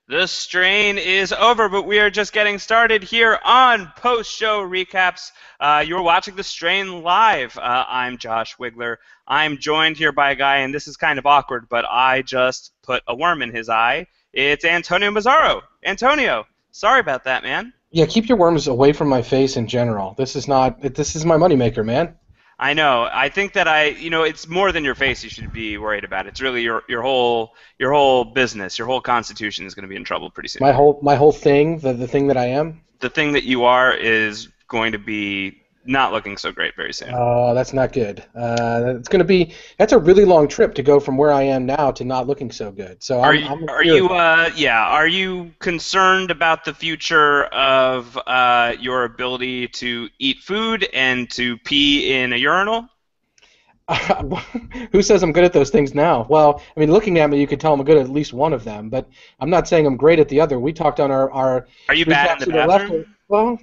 The strain is over, but we are just getting started here on post-show recaps. You're watching The Strain live. I'm Josh Wigler. I'm joined here by a guy, and this is kind of awkward, but I just put a worm in his eye. It's Antonio Mazzaro. Antonio, sorry about that, man. Yeah, keep your worms away from my face in general. This is not. This is my moneymaker, man. I know. I think that it's more than your face you should be worried about. It's really your whole business, your whole constitution is going to be in trouble pretty soon. My whole thing, the thing that I am. The thing that you are is going to be not looking so great very soon. Oh, that's not good. It's going to be. That's a really long trip to go from where I am now to not looking so good. So are you concerned about the future of your ability to eat food and to pee in a urinal? Who says I'm good at those things now? Well, I mean, looking at me, you could tell I'm good at least one of them, but I'm not saying I'm great at the other. We talked on our Are you bad in the bathroom? Well,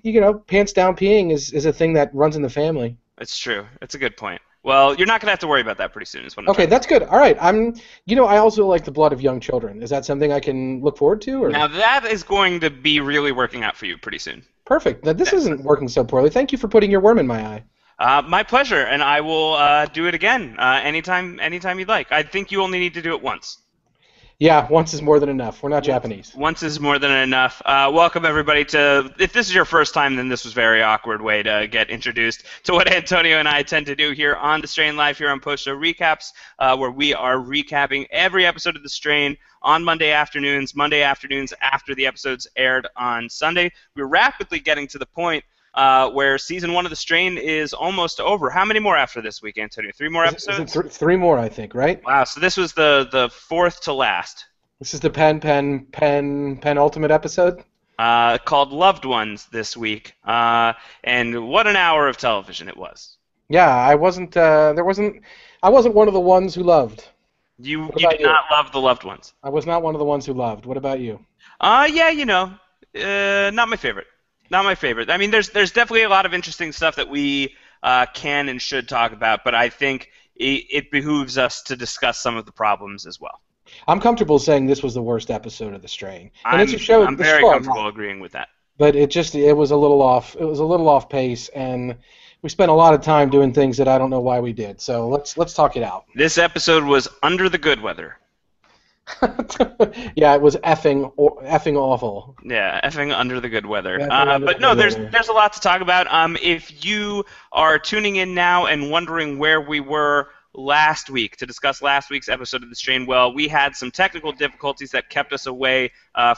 pants down peeing is a thing that runs in the family. It's true. It's a good point. Well, you're not going to have to worry about that pretty soon. Okay, that's good. All right. I also like the blood of young children. Is that something I can look forward to? Or? Now, that is going to be really working out for you pretty soon. Perfect. Now, this isn't working so poorly. Thank you for putting your worm in my eye. My pleasure, and I will do it again anytime you'd like. I think you only need to do it once. Yeah, once is more than enough. We're not Japanese. Once is more than enough. Welcome, everybody, to... If this is your first time, then this was a very awkward way to get introduced to what Antonio and I tend to do here on The Strain Live here on Post Show Recaps, where we are recapping every episode of The Strain on Monday afternoons after the episodes aired on Sunday. We're rapidly getting to the point where season 1 of The Strain is almost over. How many more after this week, Antonio? 3 more episodes? Three more, I think, right? Wow, so this was the fourth to last. This is the penultimate episode? Called Loved Ones this week. And what an hour of television it was. Yeah, I wasn't one of the ones who loved. You did not love the Loved Ones. I was not one of the ones who loved. What about you? Not my favorite. Not my favorite. I mean, there's definitely a lot of interesting stuff that we can and should talk about, but I think it behooves us to discuss some of the problems as well. I'm comfortable saying this was the worst episode of The Strain. And it's a show. I'm very comfortable agreeing with that. But it was a little off. It was a little off pace, and we spent a lot of time doing things that I don't know why we did. So let's talk it out. This episode was under the good weather. Yeah, it was effing awful. Yeah, effing under the good weather. But no, there's a lot to talk about. If you are tuning in now and wondering where we were last week to discuss last week's episode of The Strain, well, we had some technical difficulties that kept us away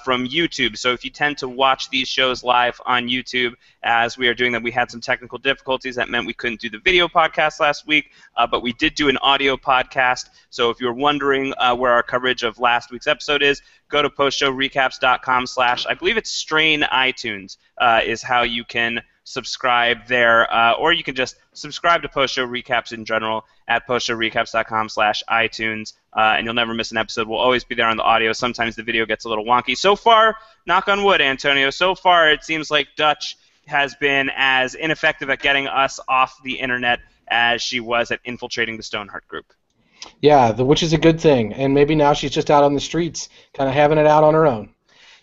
from YouTube. So if you tend to watch these shows live on YouTube as we are doing them, we had some technical difficulties. That meant we couldn't do the video podcast last week, but we did do an audio podcast. So if you're wondering where our coverage of last week's episode is, go to postshowrecaps.com/ I believe it's Strain iTunes is how you can subscribe there, or you can just subscribe to Post Show Recaps in general at postshowrecaps.com/iTunes, and you'll never miss an episode. We'll always be there on the audio. Sometimes the video gets a little wonky. So far, knock on wood, Antonio, so far it seems like Dutch has been as ineffective at getting us off the internet as she was at infiltrating the Stoneheart group. Yeah, which is a good thing, and maybe now she's just out on the streets, kind of having it out on her own.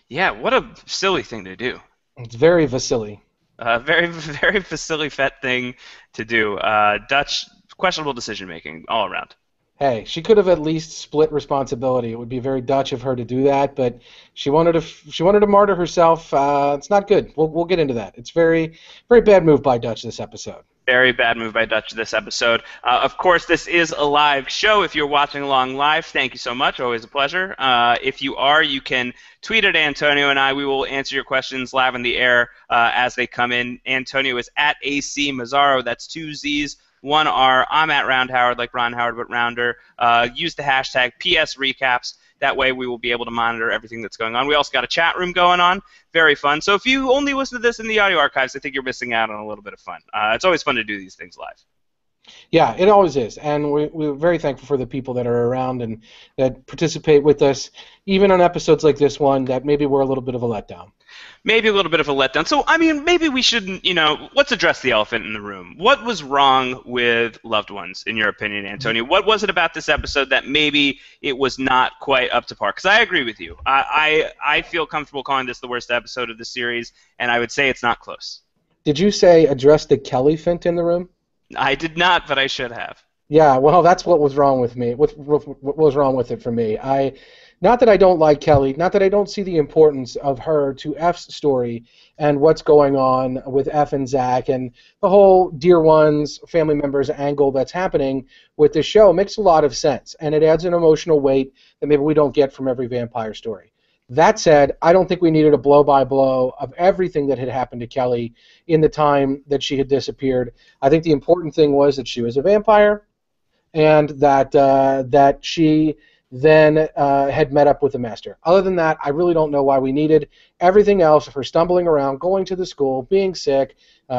Yeah, what a silly thing to do. It's very Vasily. Very, very Vasily Fett thing to do. Dutch, questionable decision-making all around. Hey, she could have at least split responsibility. It would be very Dutch of her to do that, but she wanted to martyr herself. It's not good. We'll get into that. It's very, very bad move by Dutch this episode. Very bad move by Dutch this episode. Of course, this is a live show. If you're watching along live, thank you so much. Always a pleasure. If you are, you can tweet at Antonio and I. We will answer your questions live in the air as they come in. Antonio is at AC Mazzaro. That's 2 Z's, 1 R. I'm at Round Howard, like Ron Howard, but rounder. Use the hashtag PSRecaps. That way we will be able to monitor everything that's going on. We also got a chat room going on. Very fun. So if you only listen to this in the audio archives, I think you're missing out on a little bit of fun. It's always fun to do these things live. Yeah, it always is, and we're very thankful for the people that are around and that participate with us, even on episodes like this one that maybe were a little bit of a letdown. Maybe a little bit of a letdown. So, I mean, maybe we shouldn't, let's address the elephant in the room. What was wrong with Loved Ones, in your opinion, Antonio? What was it about this episode that maybe it was not quite up to par? Because I agree with you. I feel comfortable calling this the worst episode of the series, and I would say it's not close. Did you say address the Kelly-phant in the room? I did not, but I should have. Yeah, well, that's what was wrong with me. What was wrong with it for me? Not that I don't like Kelly, not that I don't see the importance of her to F's story and what's going on with F and Zach and the whole dear ones, family members angle that's happening with this show makes a lot of sense, and it adds an emotional weight that maybe we don't get from every vampire story. That said, I don't think we needed a blow-by-blow of everything that had happened to Kelly in the time that she had disappeared. I think the important thing was that she was a vampire, and that she then had met up with the master. Other than that, I really don't know why we needed everything else of her stumbling around, going to the school, being sick,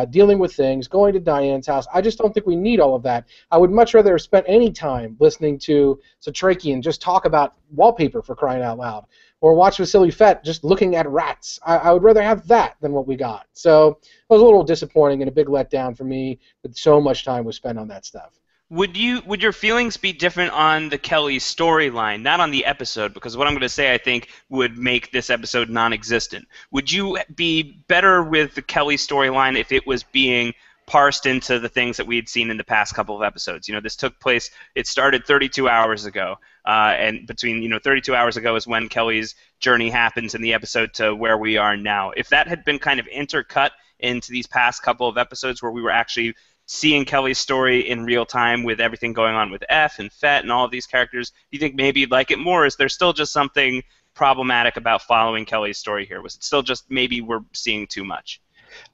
dealing with things, going to Diane's house. I just don't think we need all of that. I would much rather have spent any time listening to Satrakian just talk about wallpaper, for crying out loud, or watch Vasily Fett just looking at rats. I would rather have that than what we got. So it was a little disappointing and a big letdown for me that so much time was spent on that stuff. Would your feelings be different on the Kelly storyline, not on the episode? Because what I'm going to say, I think, would make this episode non-existent. Would you be better with the Kelly storyline if it was being parsed into the things that we had seen in the past couple of episodes? This took place. It started 32 hours ago, and between 32 hours ago is when Kelly's journey happens in the episode to where we are now. If that had been kind of intercut into these past couple of episodes where we were actually seeing Kelly's story in real time with everything going on with F and Fett and all of these characters, do you think maybe you'd like it more? Is there still just something problematic about following Kelly's story here? Was it still just maybe we're seeing too much?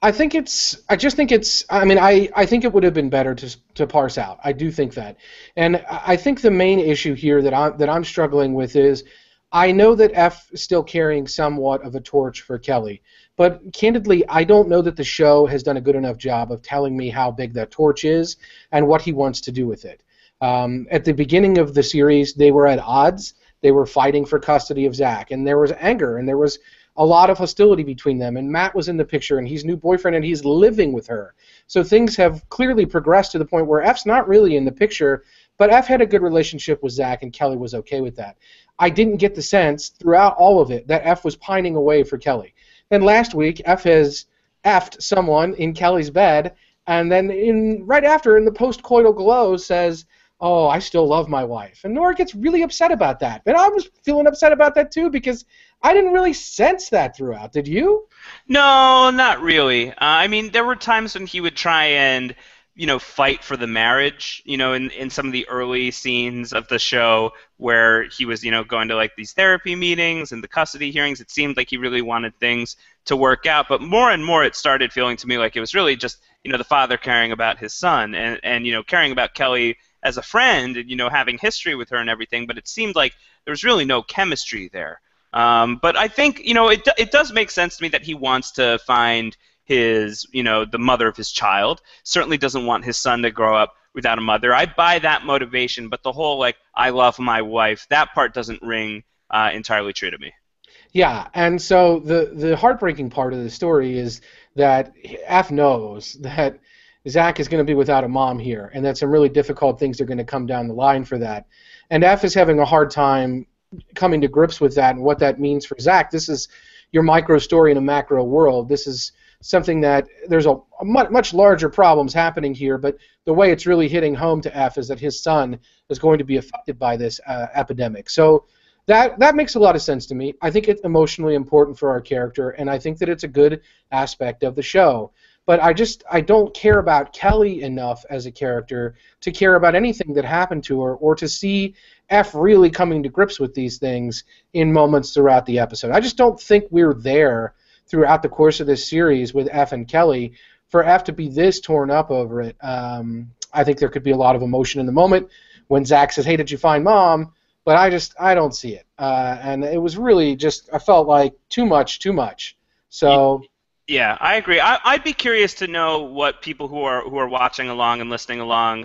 I think it would have been better to parse out. I do think that. And I think the main issue here that I'm struggling with is I know that F is still carrying somewhat of a torch for Kelly, but candidly, I don't know that the show has done a good enough job of telling me how big that torch is and what he wants to do with it. At the beginning of the series, they were at odds. They were fighting for custody of Zach, and there was anger, and there was a lot of hostility between them, and Matt was in the picture, and he's new boyfriend, and he's living with her. So things have clearly progressed to the point where F's not really in the picture, but F had a good relationship with Zach, and Kelly was okay with that. I didn't get the sense throughout all of it that F was pining away for Kelly. Then last week, F has effed someone in Kelly's bed, and then right after, in the post-coital glow, says, "Oh, I still love my wife." And Nora gets really upset about that. And I was feeling upset about that too because I didn't really sense that throughout. Did you? No, not really. There were times when he would try and fight for the marriage, in some of the early scenes of the show where he was, going to like these therapy meetings and the custody hearings. It seemed like he really wanted things to work out, but more and more it started feeling to me like it was really just, the father caring about his son and caring about Kelly as a friend and, having history with her and everything, but it seemed like there was really no chemistry there. But I think, it does make sense to me that he wants to find his, the mother of his child. Certainly doesn't want his son to grow up without a mother. I buy that motivation, but the whole, I love my wife, that part doesn't ring entirely true to me. Yeah, and so the heartbreaking part of the story is that F knows that Zach is going to be without a mom here, and that some really difficult things are going to come down the line for that. And F is having a hard time coming to grips with that and what that means for Zach. This is your micro story in a macro world. This is something that there's a much larger problems happening here, but the way it's really hitting home to F is that his son is going to be affected by this epidemic. So that makes a lot of sense to me. I think it's emotionally important for our character, and I think that it's a good aspect of the show. But I don't care about Kelly enough as a character to care about anything that happened to her or to see F really coming to grips with these things in moments throughout the episode. I just don't think we're there throughout the course of this series with F and Kelly for F to be this torn up over it. I think there could be a lot of emotion in the moment when Zach says, "Hey, did you find Mom?" But I don't see it. And it was really just, I felt like too much. So Yeah, I agree. I'd be curious to know what people who are watching along and listening along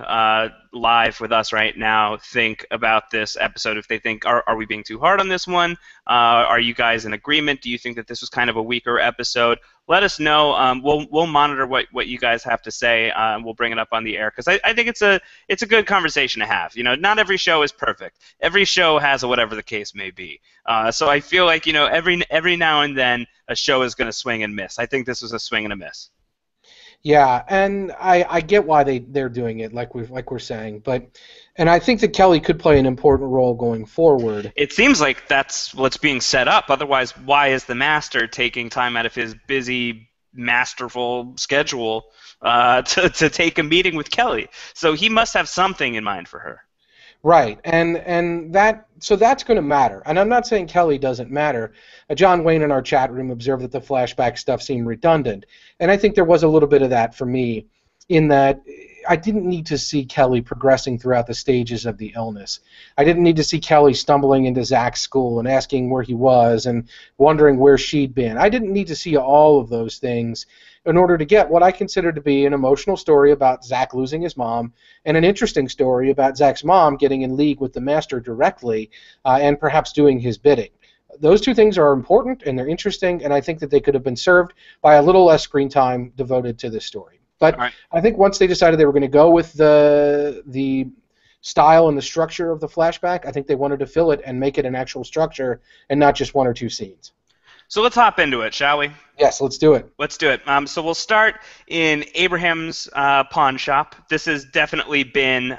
live with us right now think about this episode. If they think, are we being too hard on this one? Are you guys in agreement? Do you think that this was kind of a weaker episode? Let us know. We'll monitor what you guys have to say, and we'll bring it up on the air because I think it's a good conversation to have. You know, not every show is perfect. Every show has a whatever the case may be. So I feel like every now and then a show is going to swing and miss. I think this was a swing and a miss. Yeah, and I get why they're doing it, like we're saying, and I think that Kelly could play an important role going forward. It seems like that's what's being set up. Otherwise, why is the master taking time out of his busy, masterful schedule to take a meeting with Kelly? So he must have something in mind for her. Right, and that's going to matter. And I'm not saying Kelly doesn't matter. John Wayne in our chat room observed that the flashback stuff seemed redundant, and I think there was a little bit of that for me, in that I didn't need to see Kelly progressing throughout the stages of the illness. I didn't need to see Kelly stumbling into Zach's school and asking where he was and wondering where she'd been. I didn't need to see all of those things in order to get what I consider to be an emotional story about Zach losing his mom and an interesting story about Zach's mom getting in league with the master directly and perhaps doing his bidding. Those two things are important and they're interesting, and I think that they could have been served by a little less screen time devoted to this story. But right. I think once they decided they were going to go with the style and the structure of the flashback, I think they wanted to fill it and make it an actual structure and not just one or two scenes. So let's hop into it, shall we? Yes, let's do it. Let's do it. So we'll start in Abraham's pawn shop. This has definitely been,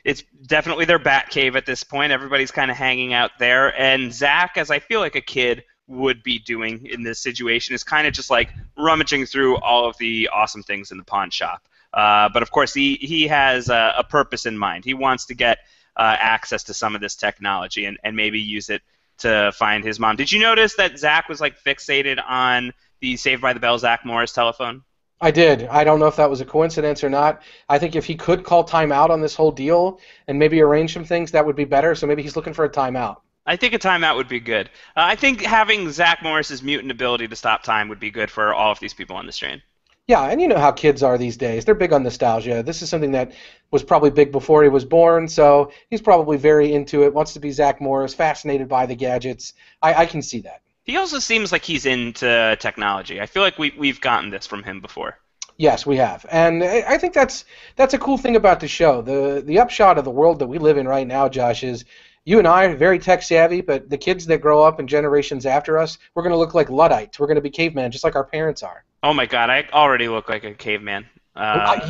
it's definitely their bat cave at this point. Everybody's kind of hanging out there. And Zach, as I feel like a kid would be doing in this situation, is kind of just like rummaging through all of the awesome things in the pawn shop. But of course, he has a purpose in mind. He wants to get access to some of this technology and maybe use it to find his mom. Did you notice that Zach was like fixated on the Saved by the Bell Zach Morris telephone? I did. I don't know if that was a coincidence or not. I think if he could call timeout on this whole deal and maybe arrange some things, that would be better. So maybe he's looking for a timeout. I think a timeout would be good. I think having Zach Morris's mutant ability to stop time would be good for all of these people on this train. Yeah, and you know how kids are these days. They're big on nostalgia. This is something that was probably big before he was born, so he's probably very into it, wants to be Zach Morris, fascinated by the gadgets. I can see that. He also seems like he's into technology. I feel like we've gotten this from him before. Yes, we have. And I think that's a cool thing about the show. The upshot of the world that we live in right now, Josh, is you and I are very tech-savvy, but the kids that grow up in generations after us, we're going to look like Luddites. We're going to be cavemen, just like our parents are. Oh my God, I already look like a caveman.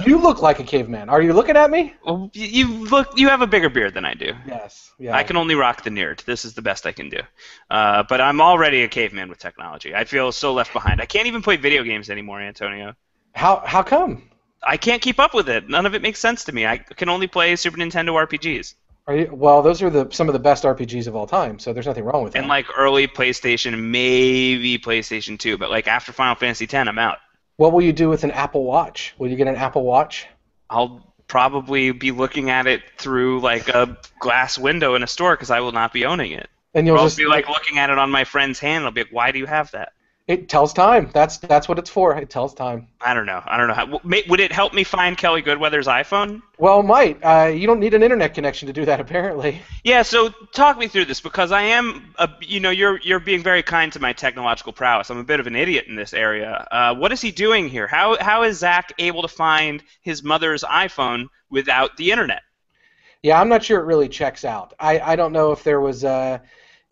You look like a caveman. Are you looking at me? Well, you have a bigger beard than I do. Yes. Yeah. I can only rock the Nerd. This is the best I can do. But I'm already a caveman with technology. I feel so left behind. I can't even play video games anymore, Antonio. How come? I can't keep up with it. None of it makes sense to me. I can only play Super Nintendo RPGs. Well, those are some of the best RPGs of all time, so there's nothing wrong with that. And like early PlayStation, maybe PlayStation 2, but like after Final Fantasy X, I'm out. What will you do with an Apple Watch? Will you get an Apple Watch? I'll probably be looking at it through like a glass window in a store because I will not be owning it. And you'll just be like looking at it on my friend's hand. I'll be like, why do you have that? It tells time. That's what it's for. It tells time. I don't know. Would it help me find Kelly Goodweather's iPhone? Well, it might. You don't need an internet connection to do that, apparently. Yeah. So talk me through this because I am, you're being very kind to my technological prowess. I'm a bit of an idiot in this area. What is he doing here? How is Zach able to find his mother's iPhone without the internet? Yeah, I'm not sure it really checks out. I don't know if there was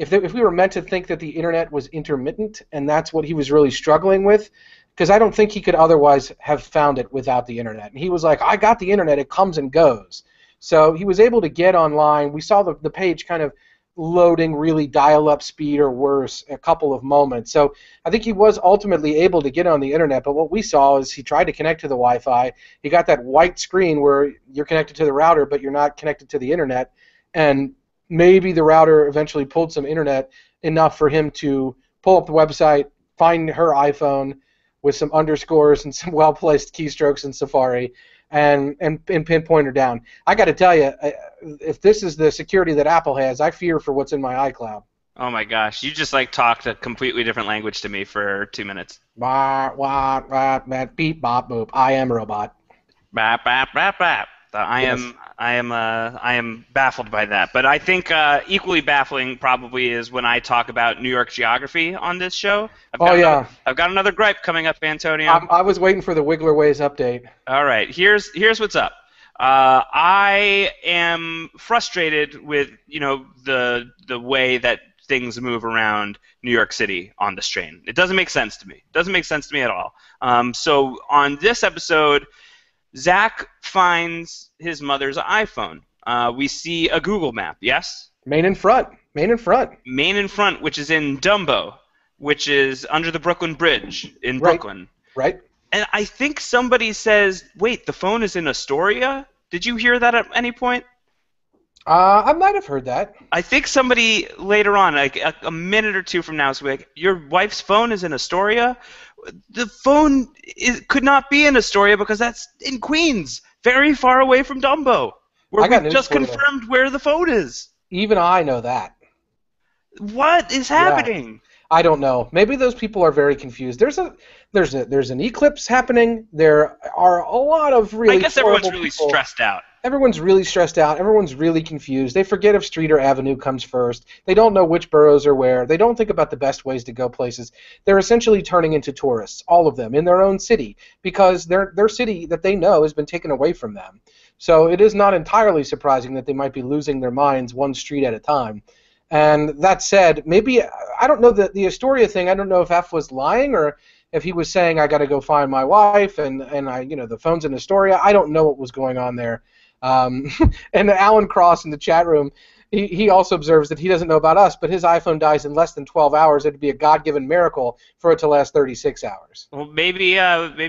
if we were meant to think that the internet was intermittent and that's what he was really struggling with, because I don't think he could otherwise have found it without the internet. And he was like, I got the internet, it comes and goes. So he was able to get online. We saw the page kind of loading really dial-up speed or worse a couple of moments. So I think he was ultimately able to get on the internet, but what we saw is he tried to connect to the Wi-Fi. He got that white screen where you're connected to the router, but you're not connected to the internet, and maybe the router eventually pulled some internet enough for him to pull up the website, find her iPhone with some underscores and some well-placed keystrokes in Safari, and pinpoint her down. I got to tell you, if this is the security that Apple has, I fear for what's in my iCloud. Oh my gosh, you just like talked a completely different language to me for 2 minutes. Wah, wah, wah, beep, bop, boop. I am a robot. Bap, bap, bap, bap. Yes. I am baffled by that. But I think equally baffling probably is when I talk about New York geography on this show. Oh yeah. I've got another gripe coming up, Antonio. I was waiting for the Wigler Ways update. All right, here's what's up. I am frustrated with the way that things move around New York City on this train. It doesn't make sense to me. It doesn't make sense to me at all. So on this episode, Zach finds his mother's iPhone. We see a Google map. Yes. Main in front. Main in front. Main in front, which is in Dumbo, which is under the Brooklyn Bridge in Right. Brooklyn. Right. And I think somebody says, wait, the phone is in Astoria? Did you hear that at any point? I might have heard that. I think somebody later on, like a minute or two from now, is like, your wife's phone is in Astoria? The phone could not be in Astoria because that's in Queens, very far away from Dumbo, where we just confirmed where the phone is. Even I know that. What is happening? Yeah. I don't know. Maybe those people are very confused. There's an eclipse happening. There are a lot of really. I guess everyone's really stressed out. Everyone's really stressed out. Everyone's really confused. They forget if street or avenue comes first. They don't know which boroughs are where. They don't think about the best ways to go places. They're essentially turning into tourists, all of them, in their own city, because their city that they know has been taken away from them. So it is not entirely surprising that they might be losing their minds one street at a time. And that said, maybe, I don't know, the Astoria thing, I don't know if F was lying or if he was saying, I got to go find my wife and the phone's in Astoria. I don't know what was going on there. And Alan Cross in the chat room, he also observes that he doesn't know about us, but his iPhone dies in less than 12 hours. It'd be a God-given miracle for it to last 36 hours. Well, maybe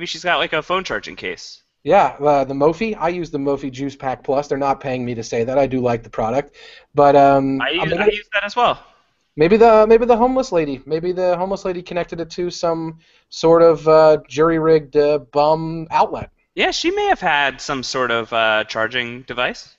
she's got like a phone charging case. Yeah, the Mophie. I use the Mophie Juice Pack Plus. They're not paying me to say that. I do like the product, but I use that as well. Maybe the homeless lady. Maybe the homeless lady connected it to some sort of jury-rigged bum outlet. Yeah, she may have had some sort of charging device.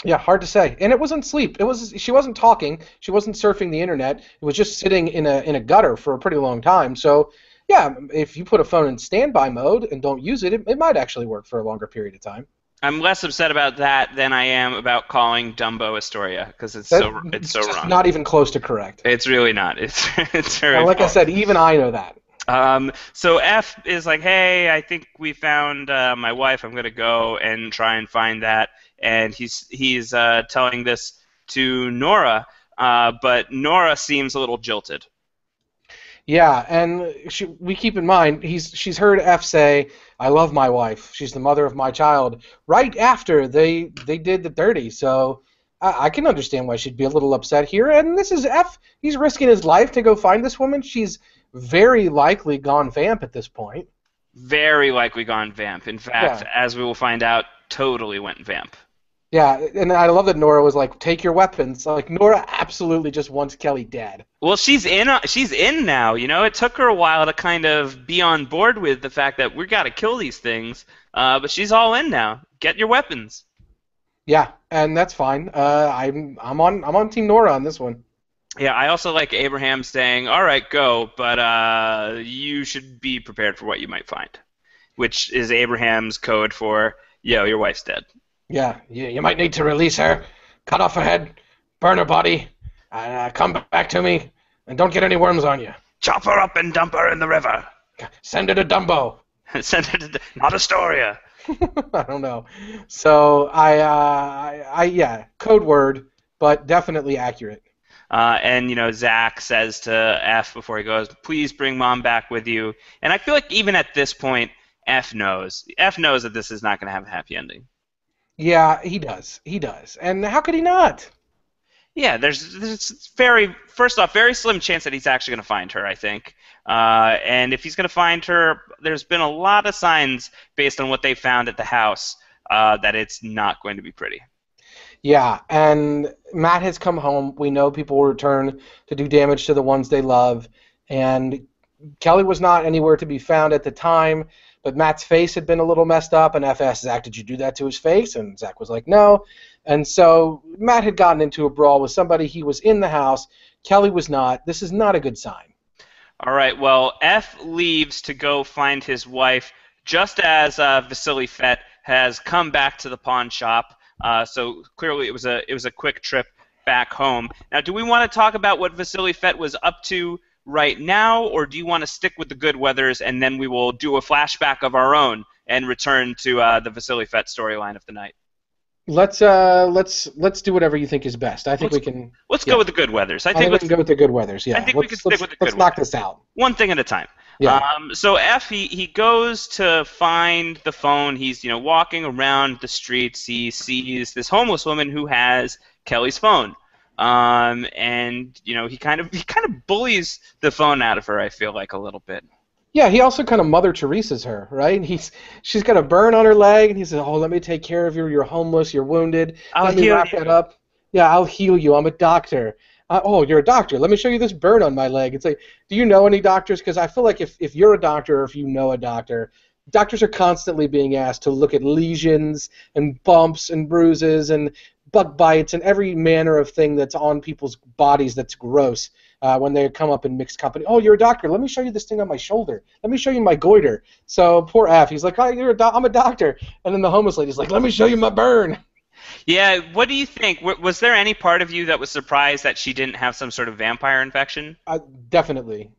Yeah, hard to say. And it wasn't sleep. She wasn't talking. She wasn't surfing the internet. It was just sitting in a gutter for a pretty long time. So. Yeah, if you put a phone in standby mode and don't use it, it might actually work for a longer period of time. I'm less upset about that than I am about calling Dumbo Astoria because it's so wrong. Not even close to correct. It's really not. It's very. Well, like I said, even I know that. So F is like, hey, I think we found my wife. I'm gonna go and try and find that, and he's telling this to Nora, but Nora seems a little jilted. Yeah, and we keep in mind she's heard F say, "I love my wife. She's the mother of my child." Right after they did the dirty, so I can understand why she'd be a little upset here. And this is F. He's risking his life to go find this woman. She's very likely gone vamp at this point. Very likely gone vamp. In fact, as we will find out, totally went vamp. Yeah, and I love that Nora was like, "Take your weapons." Like Nora absolutely just wants Kelly dead. Well, she's in now. It took her a while to kind of be on board with the fact that we got to kill these things, but she's all in now. Get your weapons. Yeah, and that's fine. I'm on Team Nora on this one. Yeah, I also like Abraham saying, "All right, go, but you should be prepared for what you might find," which is Abraham's code for, "Yo, your wife's dead." Yeah, you might need to release her, cut off her head, burn her body, and come back to me, and don't get any worms on you. Chop her up and dump her in the river. Send her to Dumbo. Send her to not Astoria. I don't know. So yeah, code word, but definitely accurate. And Zach says to F before he goes, "Please bring Mom back with you." And I feel like even at this point, F knows. F knows that this is not going to have a happy ending. Yeah, he does. He does. And how could he not? Yeah, there's first off, very slim chance that he's actually going to find her, I think. And if he's going to find her, there's been a lot of signs based on what they found at the house that it's not going to be pretty. Yeah, and Matt has come home. We know people will return to do damage to the ones they love. And Kelly was not anywhere to be found at the time. But Matt's face had been a little messed up, and F asked Zach, "Did you do that to his face?" And Zach was like, "No." And so Matt had gotten into a brawl with somebody. He was in the house. Kelly was not. This is not a good sign. All right, well, F leaves to go find his wife just as Vasily Fett has come back to the pawn shop. So clearly it was a quick trip back home. Now, do we want to talk about what Vasily Fett was up to right now, or do you want to stick with the good weathers and then we will do a flashback of our own and return to the Vasily Fett storyline of the night? Let's do whatever you think is best. I think we can. Let's go with the good weathers. I think we can go with the good weathers. Yeah. I think we can stick with the good weathers. Let's knock this out. One thing at a time. Yeah. So F he goes to find the phone. He's walking around the streets. He sees this homeless woman who has Kelly's phone. And he kind of bullies the phone out of her. I feel like a little bit. Yeah, he also kind of Mother Teresa's her, right? She's got a burn on her leg, and he says, "Oh, let me take care of you. You're homeless. You're wounded. Let me wrap that up. Yeah, I'll heal you. I'm a doctor. Oh, you're a doctor. Let me show you this burn on my leg." It's like, do you know any doctors? Because I feel like if you're a doctor or if you know a doctor, doctors are constantly being asked to look at lesions and bumps and bruises and bug bites and every manner of thing that's on people's bodies that's gross. When they come up in mixed company, "Oh, you're a doctor. Let me show you this thing on my shoulder. Let me show you my goiter." So poor F, he's like, "Oh, I'm a doctor," and then the homeless lady's like, "Let me show you my burn." Yeah, what do you think? Was there any part of you that was surprised that she didn't have some sort of vampire infection? Definitely.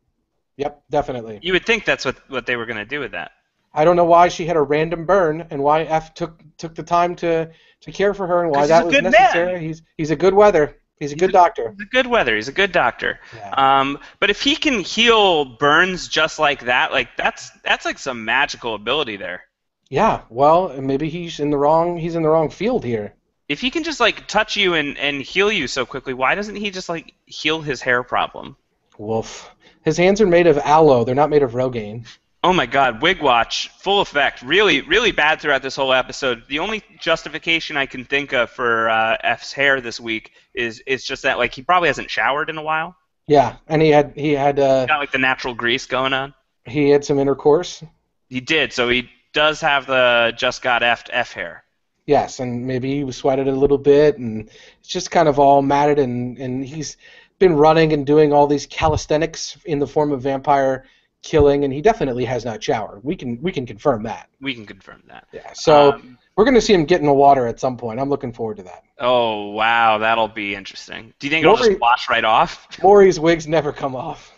Yep, definitely. You would think that's what they were going to do with that. I don't know why she had a random burn and why F took the time to care for her and why that was necessary. Man. He's a good weather. He's a good doctor. He's a good weather. He's a good doctor. Yeah. But if he can heal burns just like that, that's like some magical ability there. Yeah. Well, maybe he's in the wrong field here. If he can just touch you and heal you so quickly, why doesn't he just heal his hair problem? Woof. His hands are made of aloe. They're not made of Rogaine. Oh my God, wig watch, full effect. Really, really bad throughout this whole episode. The only justification I can think of for F's hair this week is just that he probably hasn't showered in a while. Yeah, and he had got the natural grease going on. He had some intercourse. He did, so he does have the just got F hair. Yes, and maybe he was sweated a little bit, and it's just kind of all matted, and he's been running and doing all these calisthenics in the form of vampire killing, and he definitely has not showered. We can confirm that. We can confirm that. Yeah. So we're going to see him get in the water at some point. I'm looking forward to that. Oh wow, that'll be interesting. Do you think it'll just wash right off? Maury's wigs never come off.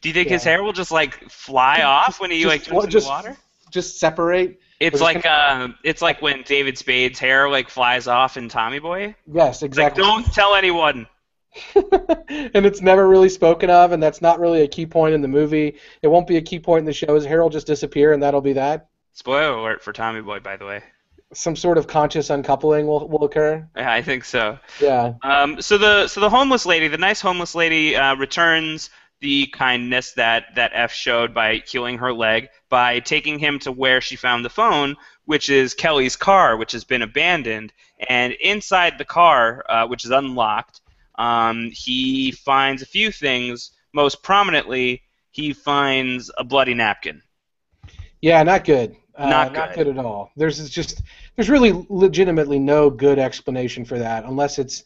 Do you think his hair will just fly off when he jumps in the water? Just separate. It's like when David Spade's hair flies off in Tommy Boy. Yes, exactly. Don't tell anyone. And it's never really spoken of, and that's not really a key point in the movie. It won't be a key point in the show. His hair will just disappear, and that'll be that. Spoiler alert for Tommy Boy, by the way. Some sort of conscious uncoupling will occur. Yeah, I think so. Yeah. So the homeless lady, the nice homeless lady, returns the kindness that F showed by healing her leg by taking him to where she found the phone, which is Kelly's car, which has been abandoned. And inside the car, which is unlocked, he finds a few things. Most prominently, he finds a bloody napkin. Yeah, not good. Not good at all. There's really legitimately no good explanation for that, unless it's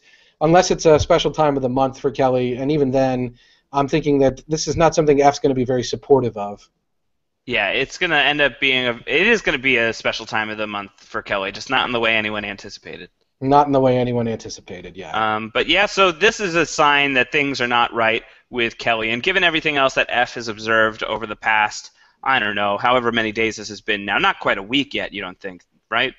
a special time of the month for Kelly, and even then, I'm thinking that this is not something F's going to be very supportive of. Yeah, it's going to end up it is going to be a special time of the month for Kelly, just not in the way anyone anticipated. Not in the way anyone anticipated, yeah. But yeah, so this is a sign that things are not right with Kelly, and given everything else that F has observed over the past, I don't know, however many days this has been now, not quite a week yet, you don't think, right?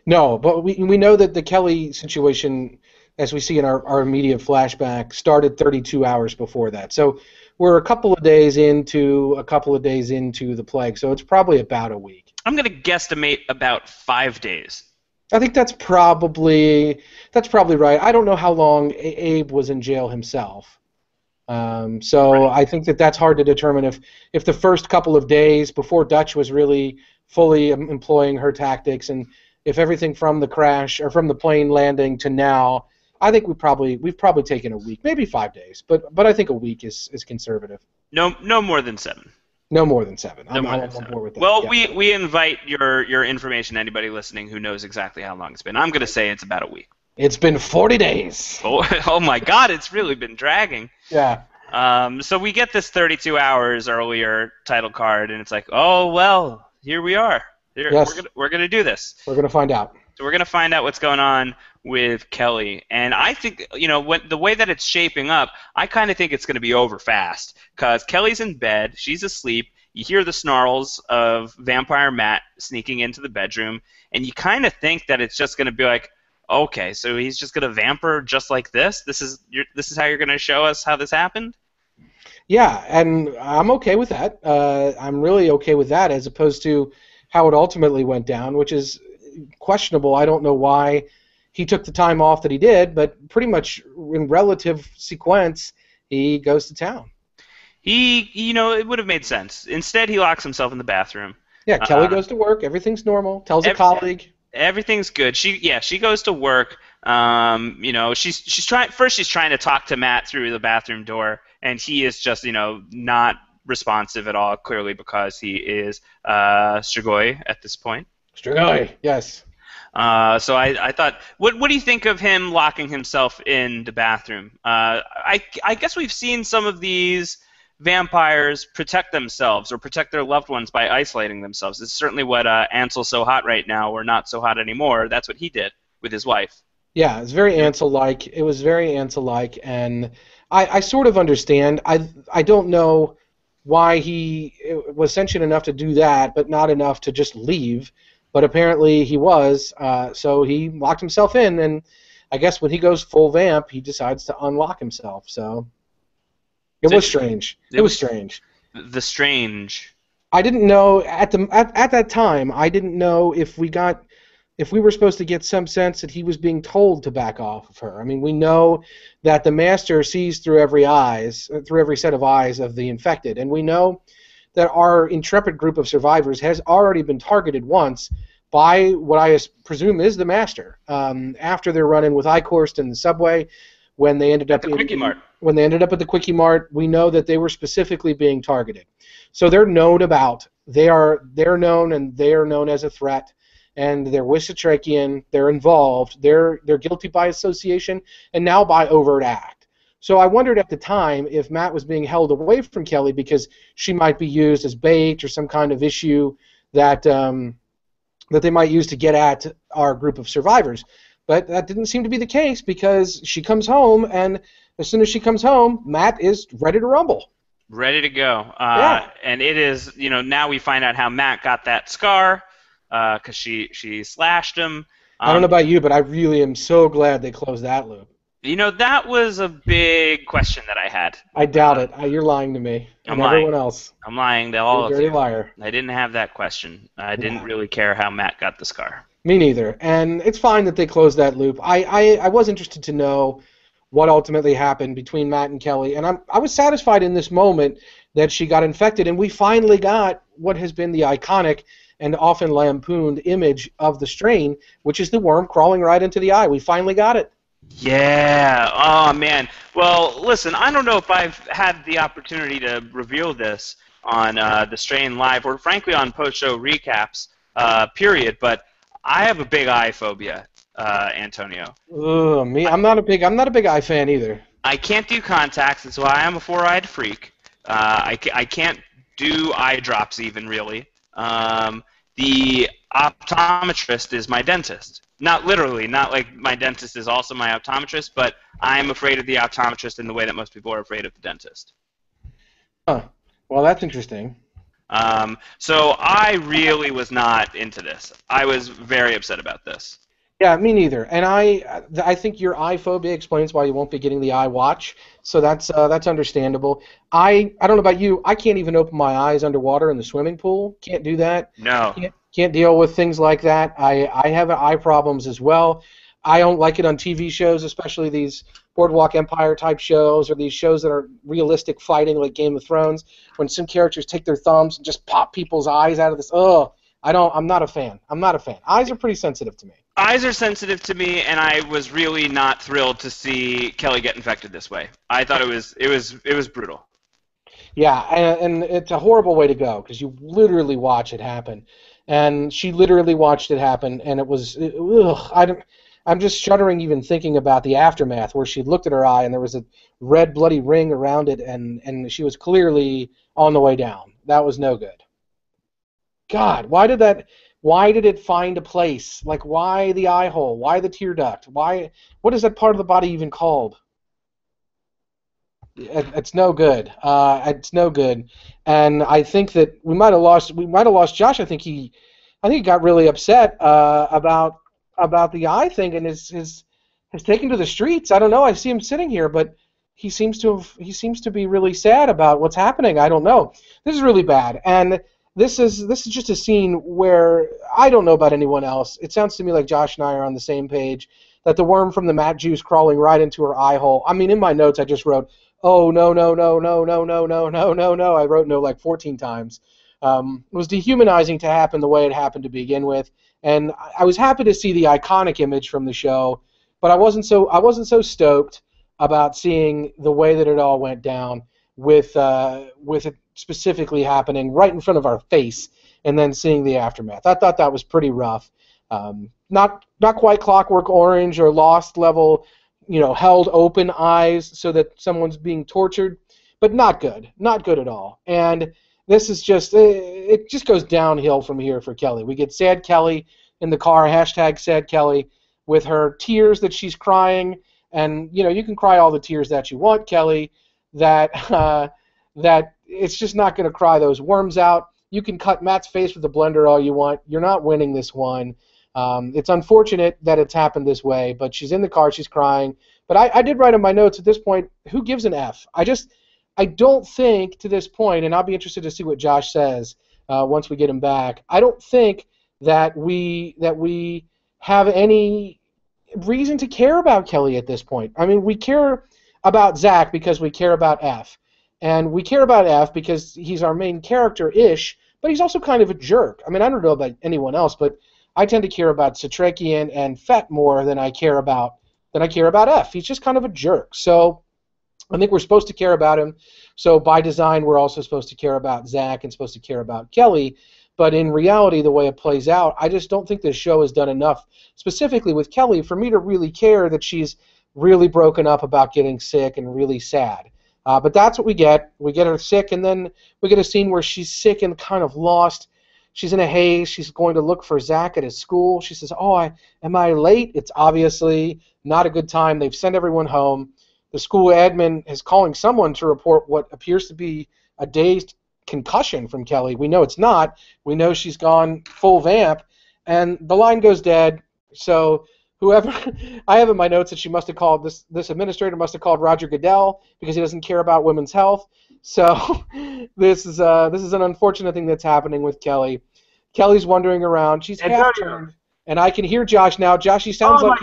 No, but we know that the Kelly situation, as we see in our immediate flashback, started 32 hours before that. So we're a couple of days into the plague, so it's probably about a week. I'm going to guesstimate about 5 days. I think that's probably right. I don't know how long Abe was in jail himself. So I think that's hard to determine if the first couple of days before Dutch was really fully employing her tactics, and if everything from the crash or from the plane landing to now, I think we've probably taken a week, maybe 5 days, but I think a week is conservative. No more than 7. No more than 7. I'm on board with that. Well, yeah. we invite your information, anybody listening who knows exactly how long it's been. I'm going to say it's about a week. It's been 40 days. Oh my God, it's really been dragging. Yeah. So we get this 32 hours earlier title card, and it's like, oh well, here we are. Yes. We're gonna do this. We're gonna find out. So we're gonna find out what's going on with Kelly, and I think the way that it's shaping up, I kind of think it's gonna be over fast because Kelly's in bed, she's asleep. You hear the snarls of Vampire Matt sneaking into the bedroom, and you kind of think that it's just gonna be like, okay, so he's just gonna vamp her just like this. This is how you're gonna show us how this happened. Yeah, and I'm okay with that. I'm really okay with that, as opposed to how it ultimately went down, which is questionable. I don't know why he took the time off that he did, but pretty much in relative sequence, he goes to town. It would have made sense. Instead, he locks himself in the bathroom. Yeah, Kelly goes to work. Everything's normal. Tells a colleague. Everything's good. She goes to work. She's trying to talk to Matt through the bathroom door, and he is just not responsive at all. Clearly, because he is Strigoi at this point. Strigoi, yes. So I thought, what do you think of him locking himself in the bathroom? I guess we've seen some of these vampires protect themselves or protect their loved ones by isolating themselves. It's certainly what Ansel's so hot right now, or not so hot anymore. That's what he did with his wife. Yeah, it's very Ansel-like. It was very Ansel-like, and I sort of understand. I don't know why he was sentient enough to do that, but not enough to just leave. But apparently he was, so he locked himself in, and I guess when he goes full vamp, he decides to unlock himself. So it was strange. It was strange. The strange. I didn't know at that time. I didn't know if we were supposed to get some sense that he was being told to back off of her. I mean, we know that the Master sees through every set of eyes of the infected, and we know that our intrepid group of survivors has already been targeted once by what I presume is the Master. After their run-in with Eichhorst in the subway, when they ended up at the Quickie Mart, we know that they were specifically being targeted. So they're known about. They're known, and they are known as a threat. And they're Wissatrachian. They're involved. They're guilty by association and now by overt act. So I wondered at the time if Matt was being held away from Kelly because she might be used as bait or some kind of issue that they might use to get at our group of survivors. But that didn't seem to be the case because she comes home, and as soon as she comes home, Matt is ready to rumble. Ready to go. And it is, now we find out how Matt got that scar because she slashed him. I don't know about you, but I really am so glad they closed that loop. That was a big question that I had. I doubt it. You're lying to me. I'm lying. Everyone else. I'm lying to all of you. Dirty liar. I didn't have that question. I didn't really care how Matt got the scar. Me neither. And it's fine that they closed that loop. I was interested to know what ultimately happened between Matt and Kelly, and I was satisfied in this moment that she got infected, and we finally got what has been the iconic and often lampooned image of the strain, which is the worm crawling right into the eye. We finally got it. Yeah. Oh, man. Well, listen, I don't know if I've had the opportunity to reveal this on the Strain Live or, frankly, on post-show recaps, period, but I have a big eye phobia, Antonio. Me? I'm not a big eye fan either. I can't do contacts. That's why I'm a four-eyed freak. I can't do eye drops even, really. The optometrist is my dentist. Not literally, not like my dentist is also my optometrist, but I'm afraid of the optometrist in the way that most people are afraid of the dentist. Huh. Well, that's interesting. So I really was not into this. I was very upset about this. Yeah, me neither. And I think your eye phobia explains why you won't be getting the eye watch. So that's understandable. I don't know about you. I can't even open my eyes underwater in the swimming pool. Can't do that. No. Can't deal with things like that. I have eye problems as well. I don't like it on TV shows, especially these Boardwalk Empire type shows or these shows that are realistic fighting like Game of Thrones, when some characters take their thumbs and just pop people's eyes out of this. I'm not a fan. Eyes are pretty sensitive to me. Eyes are sensitive to me, and I was really not thrilled to see Kelly get infected this way. I thought it was brutal. Yeah, and it's a horrible way to go because you literally watch it happen, and she literally watched it happen, and it was I'm just shuddering even thinking about the aftermath where she looked at her eye and there was a red bloody ring around it, and she was clearly on the way down. That was no good. God, why did it find a place? Like, why the eye hole? Why the tear duct? What is that part of the body even called? It's no good. It's no good. And I think that we might have lost Josh. I think he got really upset about the eye thing and has taken to the streets. I don't know. I see him sitting here, but he seems to be really sad about what's happening. I don't know. This is really bad. And this is just a scene where I don't know about anyone else. It sounds to me like Josh and I are on the same page, that the worm from the mat juice crawling right into her eye hole. I mean, in my notes I just wrote, "Oh, no, no, no, no, no, no, no, no, no, no." I wrote no like 14 times. It was dehumanizing to happen the way it happened to begin with, and I was happy to see the iconic image from the show, but I wasn't so stoked about seeing the way that it all went down with it specifically happening right in front of our face, and then seeing the aftermath. I thought that was pretty rough. Not quite Clockwork Orange or Lost level, held open eyes so that someone's being tortured, but not good at all. And this is it just goes downhill from here for Kelly. We get Sad Kelly in the car, #Sad Kelly, with her tears that she's crying, and you can cry all the tears that you want, Kelly. That it's just not going to cry those worms out. You can cut Matt's face with a blender all you want. You're not winning this one. It's unfortunate that it's happened this way, but she's in the car, she's crying. But I did write in my notes at this point, who gives an F? I don't think to this point, and I'll be interested to see what Josh says once we get him back. I don't think that we have any reason to care about Kelly at this point. I mean, we care about Zach because we care about F. And we care about F because he's our main character-ish, but he's also kind of a jerk. I mean, I don't know about anyone else, but I tend to care about Satrakian and Fett more than I care about F. He's just kind of a jerk. So I think we're supposed to care about him. So by design, we're also supposed to care about Zach and supposed to care about Kelly. But in reality, the way it plays out, I just don't think this show has done enough, specifically with Kelly, for me to really care that she's really broken up about getting sick and really sad. But that's what we get. We get her sick, and then we get a scene where she's sick and kind of lost. She's in a haze. She's going to look for Zach at his school. She says, am I late? It's obviously not a good time. They've sent everyone home. The school admin is calling someone to report what appears to be a dazed concussion from Kelly. We know it's not. We know she's gone full vamp, and the line goes dead. So whoever, I have in my notes that she must have called, this administrator must have called Roger Goodell because he doesn't care about women's health. So this is an unfortunate thing that's happening with Kelly. Kelly's wandering around. She's half turned, and I can hear Josh now. Josh, he sounds like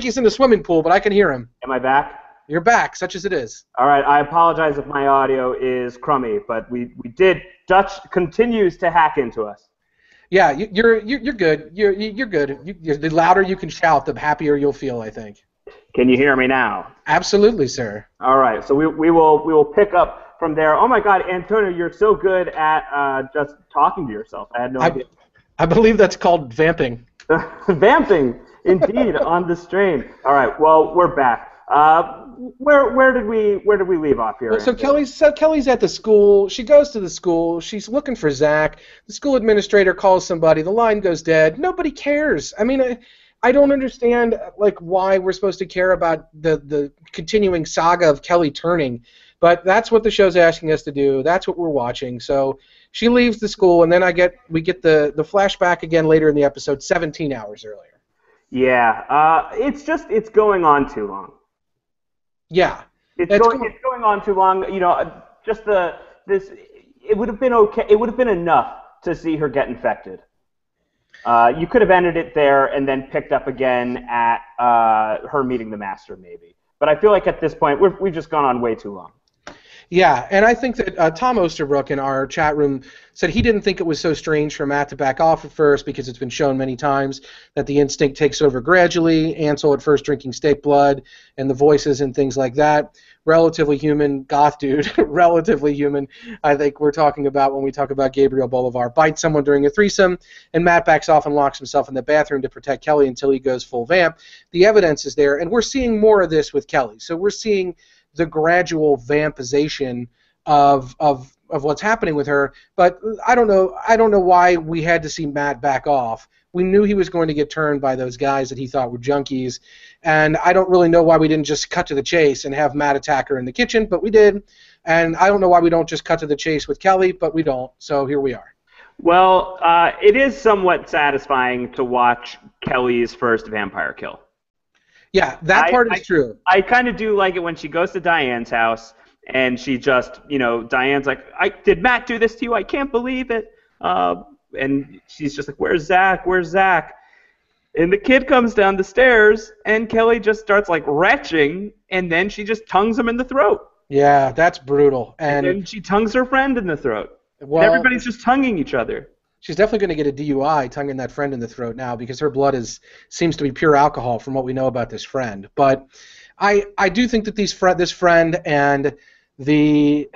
he's in the swimming pool, but I can hear him. Am I back? You're back, such as it is. All right. I apologize if my audio is crummy, but we did. Dutch continues to hack into us. Yeah, you're good. You're good. The louder you can shout, the happier you'll feel, I think. Can you hear me now? Absolutely, sir. All right, so we will pick up from there. Oh my God, Antonio, you're so good at just talking to yourself. I had no idea. I believe that's called vamping. Vamping, indeed, on the strain. All right, well, we're back. Where did we leave off here? So Kelly's at the school. She goes to the school. She's looking for Zach. The school administrator calls somebody. The line goes dead. Nobody cares. I mean, I don't understand why we're supposed to care about the continuing saga of Kelly turning, but that's what the show's asking us to do. That's what we're watching. So she leaves the school, and then we get the flashback again later in the episode, 17 hours earlier. Yeah, it's going on too long. Yeah, it's going on too long. You know, it would have been okay. It would have been enough to see her get infected. You could have ended it there and then picked up again at her meeting the Master, maybe. But I feel like at this point we've just gone on way too long. Yeah, and I think that Tom Osterbrook in our chat room said he didn't think it was so strange for Matt to back off at first because it's been shown many times that the instinct takes over gradually. Ansel at first drinking steak blood and the voices and things like that. Relatively human, goth dude, relatively human, I think we're talking about when we talk about Gabriel Bolivar. Bites someone during a threesome, and Matt backs off and locks himself in the bathroom to protect Kelly until he goes full vamp. The evidence is there, and we're seeing more of this with Kelly. So we're seeing the gradual vampization of what's happening with her, but I don't know why we had to see Matt back off. We knew he was going to get turned by those guys that he thought were junkies, and I don't really know why we didn't just cut to the chase and have Matt attack her in the kitchen, but we did, and I don't know why we don't just cut to the chase with Kelly, but we don't, so here we are. Well, it is somewhat satisfying to watch Kelly's first vampire kill. Yeah, that part is true. I kind of do like it when she goes to Diane's house and she just, Diane's like, did Matt do this to you? I can't believe it. And she's just like, where's Zach? Where's Zach? And the kid comes down the stairs and Kelly just starts like retching and then she just tongues him in the throat. Yeah, that's brutal. And then she tongues her friend in the throat. Well, and everybody's just tonguing each other. She's definitely going to get a DUI tonguing that friend in the throat now because her blood seems to be pure alcohol from what we know about this friend. But I do think that this friend and the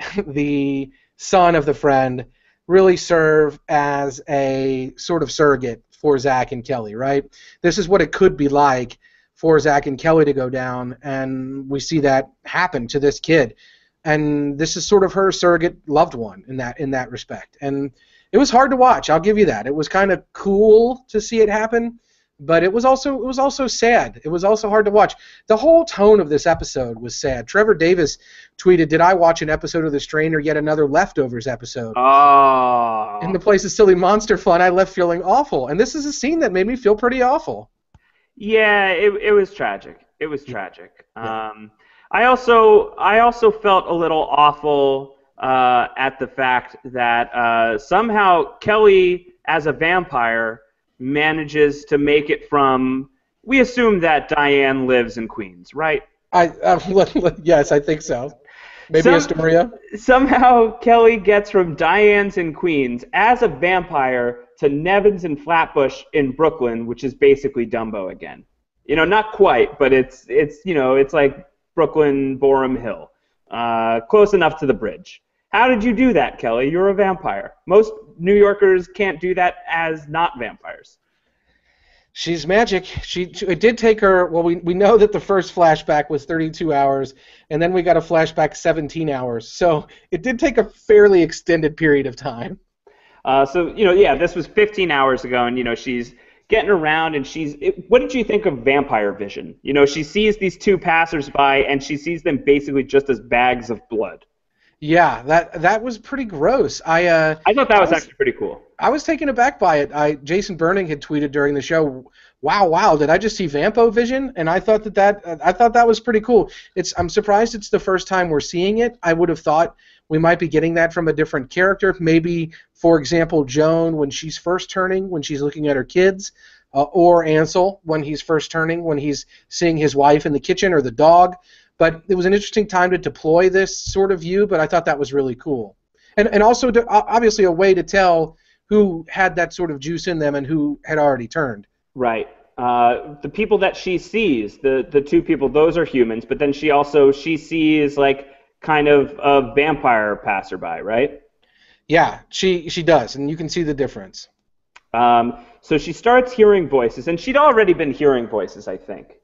son of the friend really serve as a sort of surrogate for Zach and Kelly, right? This is what it could be like for Zach and Kelly to go down, and we see that happen to this kid. And this is sort of her surrogate loved one in that respect. And it was hard to watch, I'll give you that. It was kind of cool to see it happen, but it was also sad. It was also hard to watch. The whole tone of this episode was sad. Trevor Davis tweeted, "Did I watch an episode of The Strain or yet another Leftovers episode?" Oh. In the place of silly monster fun, I left feeling awful. And this is a scene that made me feel pretty awful. Yeah, it was tragic. It was tragic. Yeah. I also felt a little awful at the fact that somehow Kelly, as a vampire, manages to make it from. We assume that Diane lives in Queens, right? Yes, I think so. Maybe Astoria. Somehow Kelly gets from Diane's in Queens as a vampire to Nevin's in Flatbush in Brooklyn, which is basically Dumbo again. Not quite, but it's like Brooklyn, Borum Hill. Close enough to the bridge. How did you do that, Kelly? You're a vampire. Most New Yorkers can't do that as not vampires. She's magic. It did take her, well, we know that the first flashback was 32 hours, and then we got a flashback 17 hours. So it did take a fairly extended period of time. This was 15 hours ago, and, she's getting around, and what did you think of vampire vision? She sees these two passersby, and she sees them basically just as bags of blood. Yeah, that was pretty gross. I thought that was actually pretty cool. I was taken aback by it. Jason Burning had tweeted during the show, "Wow, did I just see Vampo vision?" And I thought that was pretty cool. I'm surprised it's the first time we're seeing it. I would have thought we might be getting that from a different character. Maybe, for example, Joan when she's first turning, when she's looking at her kids, or Ansel when he's first turning, when he's seeing his wife in the kitchen or the dog. But it was an interesting time to deploy this sort of view, but I thought that was really cool. And also, obviously, a way to tell who had that sort of juice in them and who had already turned. Right. The people that she sees, the two people, those are humans, but then she sees, like, kind of a vampire passerby, right? Yeah, she does, and you can see the difference. So she starts hearing voices, and she'd already been hearing voices, I think.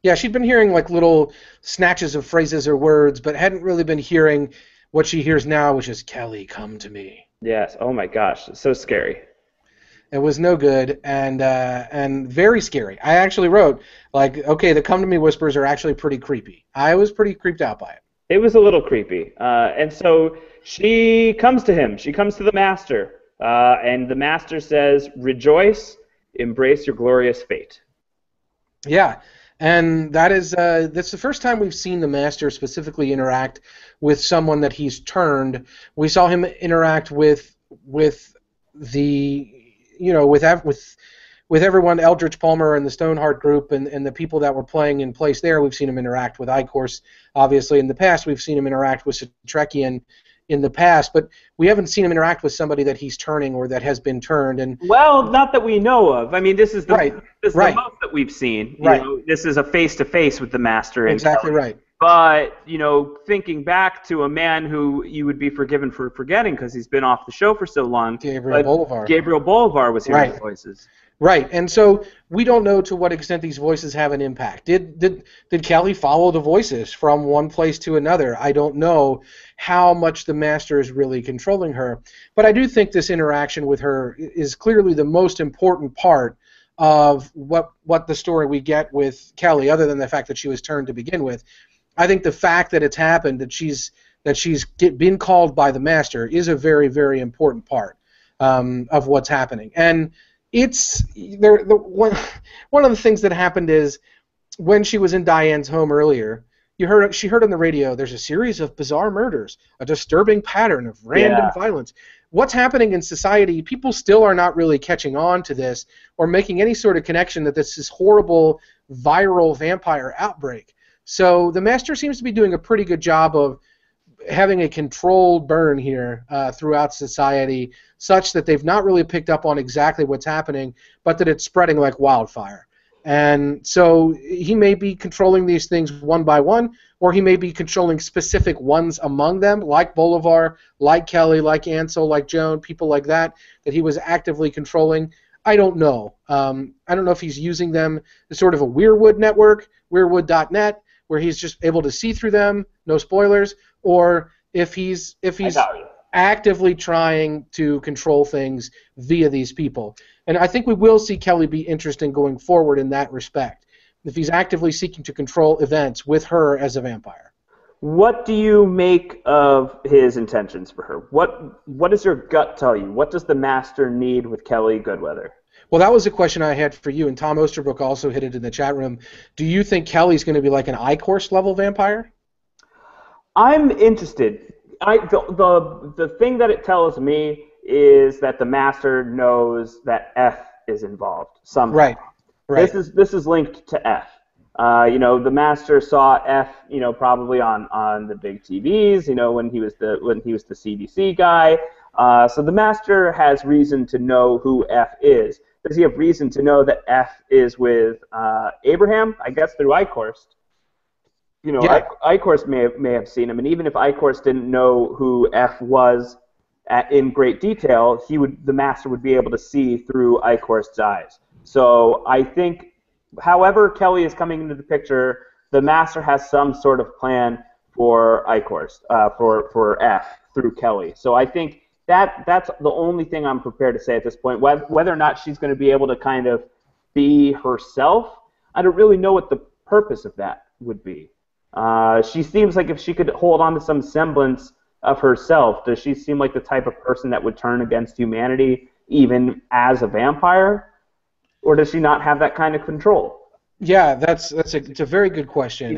Yeah, she'd been hearing like little snatches of phrases or words, but hadn't really been hearing what she hears now, which is, "Kelly, come to me." Yes. Oh my gosh, it's so scary. It was no good and very scary. I actually wrote like, okay, the "come to me" whispers are actually pretty creepy. I was pretty creeped out by it. It was a little creepy, and so she comes to him. She comes to the master, and the master says, "Rejoice, embrace your glorious fate." Yeah. And that's the first time we've seen the Master specifically interact with someone that he's turned. We saw him interact with with everyone, Eldritch Palmer and the Stoneheart group and the people that were playing in place there, we've seen him interact with Icorse, obviously, in the past. We've seen him interact with Setrekian in the past, but we haven't seen him interact with somebody that he's turning or that has been turned. And well, not that we know of. I mean, this is the the most that we've seen. You know, this is a face-to-face with the Master. Exactly right. But, thinking back to a man who you would be forgiven for forgetting because he's been off the show for so long. Gabriel Bolivar. Gabriel Bolivar was hearing the voices. Right, and so we don't know to what extent these voices have an impact. Did Kelly follow the voices from one place to another? I don't know how much the Master is really controlling her, but I do think this interaction with her is clearly the most important part of what the story we get with Kelly, other than the fact that she was turned to begin with. I think the fact that it's happened, that she's been called by the Master, is a very, very important part of what's happening. And one of the things that happened is when she was in Diane's home earlier, she heard on the radio, there's a series of bizarre murders, a disturbing pattern of random violence. What's happening in society, people still are not really catching on to this or making any sort of connection that this is horrible viral vampire outbreak. So the Master seems to be doing a pretty good job of having a controlled burn here throughout society, such that they've not really picked up on exactly what's happening, but that it's spreading like wildfire. And so he may be controlling these things one by one, or he may be controlling specific ones among them, like Bolivar, like Kelly, like Ansel, like Joan, people like that he was actively controlling. I don't know. I don't know if he's using them as sort of a Weirwood network, weirwood.net, where he's just able to see through them, no spoilers, or if he's actively trying to control things via these people. And I think we will see Kelly be interesting going forward in that respect, if he's actively seeking to control events with her as a vampire. What do you make of his intentions for her? What does your gut tell you? What does the Master need with Kelly Goodweather? Well, that was a question I had for you, and Tom Osterbrook also hit it in the chat room. Do you think Kelly's going to be like an Icorse level vampire? I'm interested. The thing that it tells me is that the Master knows that F is involved somehow. Right. This is linked to F. The Master saw F, probably on the big TVs, when he was the CDC guy. So the Master has reason to know who F is. Does he have reason to know that F is with Abraham? I guess through Icorse. Icorse may have seen him, and even if Icorse didn't know who F was in great detail, the Master would be able to see through Icorse's eyes. So I think, however Kelly is coming into the picture, the Master has some sort of plan for Icorse, for F through Kelly. So I think that's the only thing I'm prepared to say at this point. Whether or not she's going to be able to kind of be herself, I don't really know what the purpose of that would be. She seems like if she could hold on to some semblance of herself, does she seem like the type of person that would turn against humanity even as a vampire? Or does she not have that kind of control? Yeah, it's a very good question.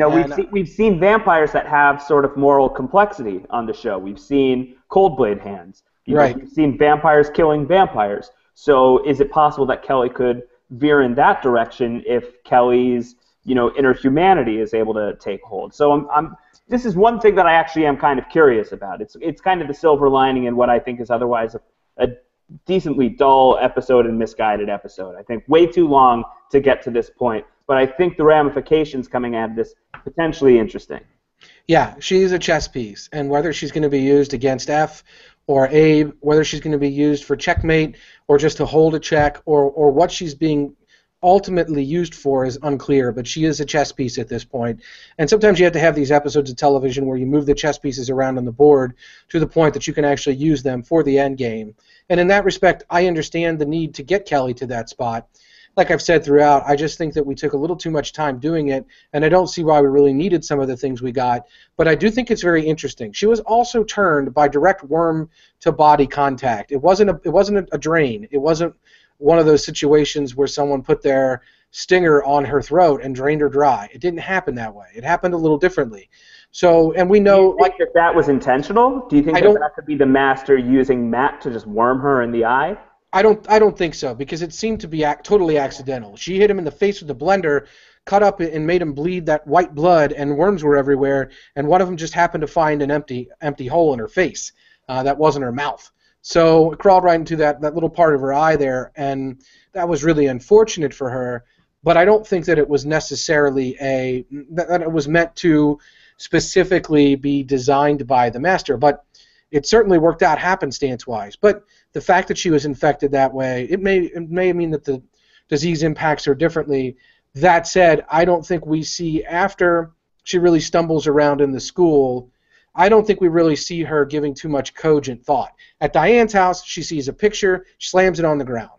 We've seen vampires that have sort of moral complexity on the show. We've seen Coldblade Hands. We've seen vampires killing vampires. So is it possible that Kelly could veer in that direction if Kelly's inner humanity is able to take hold? So this is one thing that I actually am kind of curious about. It's kind of the silver lining in what I think is otherwise a decently dull episode and misguided episode. I think way too long to get to this point, but I think the ramifications coming out of this potentially interesting. Yeah, she's a chess piece, and whether she's going to be used against F or Abe, whether she's going to be used for checkmate or just to hold a check, or what she's being ultimately used for is unclear, but she is a chess piece at this point. And sometimes you have to have these episodes of television where you move the chess pieces around on the board to the point that you can actually use them for the end game. And in that respect, I understand the need to get Kelly to that spot. Like I've said throughout, I just think that we took a little too much time doing it, and I don't see why we really needed some of the things we got. But I do think it's very interesting. She was also turned by direct worm-to-body contact. It wasn't a drain. It wasn't one of those situations where someone put their stinger on her throat and drained her dry. It didn't happen that way. It happened a little differently. So, and we know... Do you think that was intentional? Do you think that could be the Master using Matt to just worm her in the eye? I don't think so, because it seemed to be totally accidental. She hit him in the face with the blender, cut up and made him bleed that white blood, and worms were everywhere. And one of them just happened to find an empty hole in her face. That wasn't her mouth. So it crawled right into that little part of her eye there, and that was really unfortunate for her. But I don't think that it was necessarily that it was meant to specifically be designed by the master. But it certainly worked out happenstance-wise. But the fact that she was infected that way, it may mean that the disease impacts her differently. That said, I don't think we see, after she really stumbles around in the school, I don't think we really see her giving too much cogent thought. At Diane's house, she sees a picture, slams it on the ground.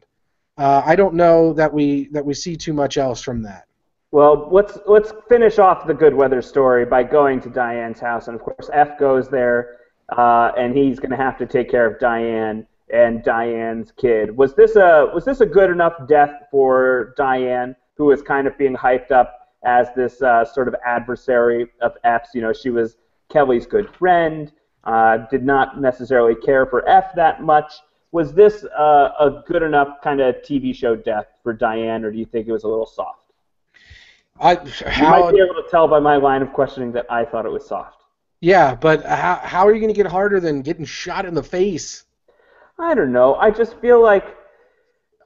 I don't know that we see too much else from that. Well, let's finish off the good weather story by going to Diane's house, and of course F goes there, and he's going to have to take care of Diane and Diane's kid. Was this a good enough death for Diane, who was kind of being hyped up as this sort of adversary of F's? You know, she was Kelly's good friend, did not necessarily care for F that much. Was this a good enough kind of TV show death for Diane, or do you think it was a little soft? You might be able to tell by my line of questioning that I thought it was soft. Yeah, but how are you going to get harder than getting shot in the face? I don't know. I feel like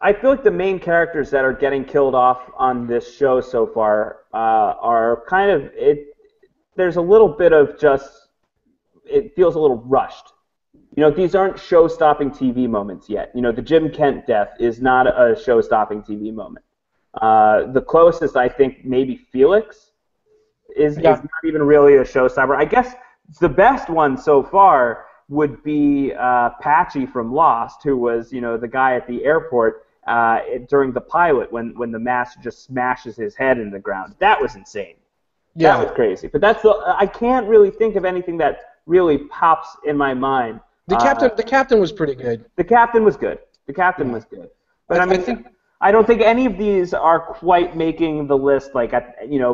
the main characters that are getting killed off on this show so far are kind of there's a little bit of it feels a little rushed. You know, these aren't show-stopping TV moments yet. You know, the Jim Kent death is not a show-stopping TV moment. The closest, I think, maybe Felix is not even really a showstopper. I guess the best one so far would be Patchy from Lost, who was, you know, the guy at the airport during the pilot when the master just smashes his head into the ground. That was insane. Yeah. That was crazy. But I can't really think of anything that really pops in my mind. The captain was pretty good. The captain was good. Was good. But I don't think any of these are quite making the list. Like,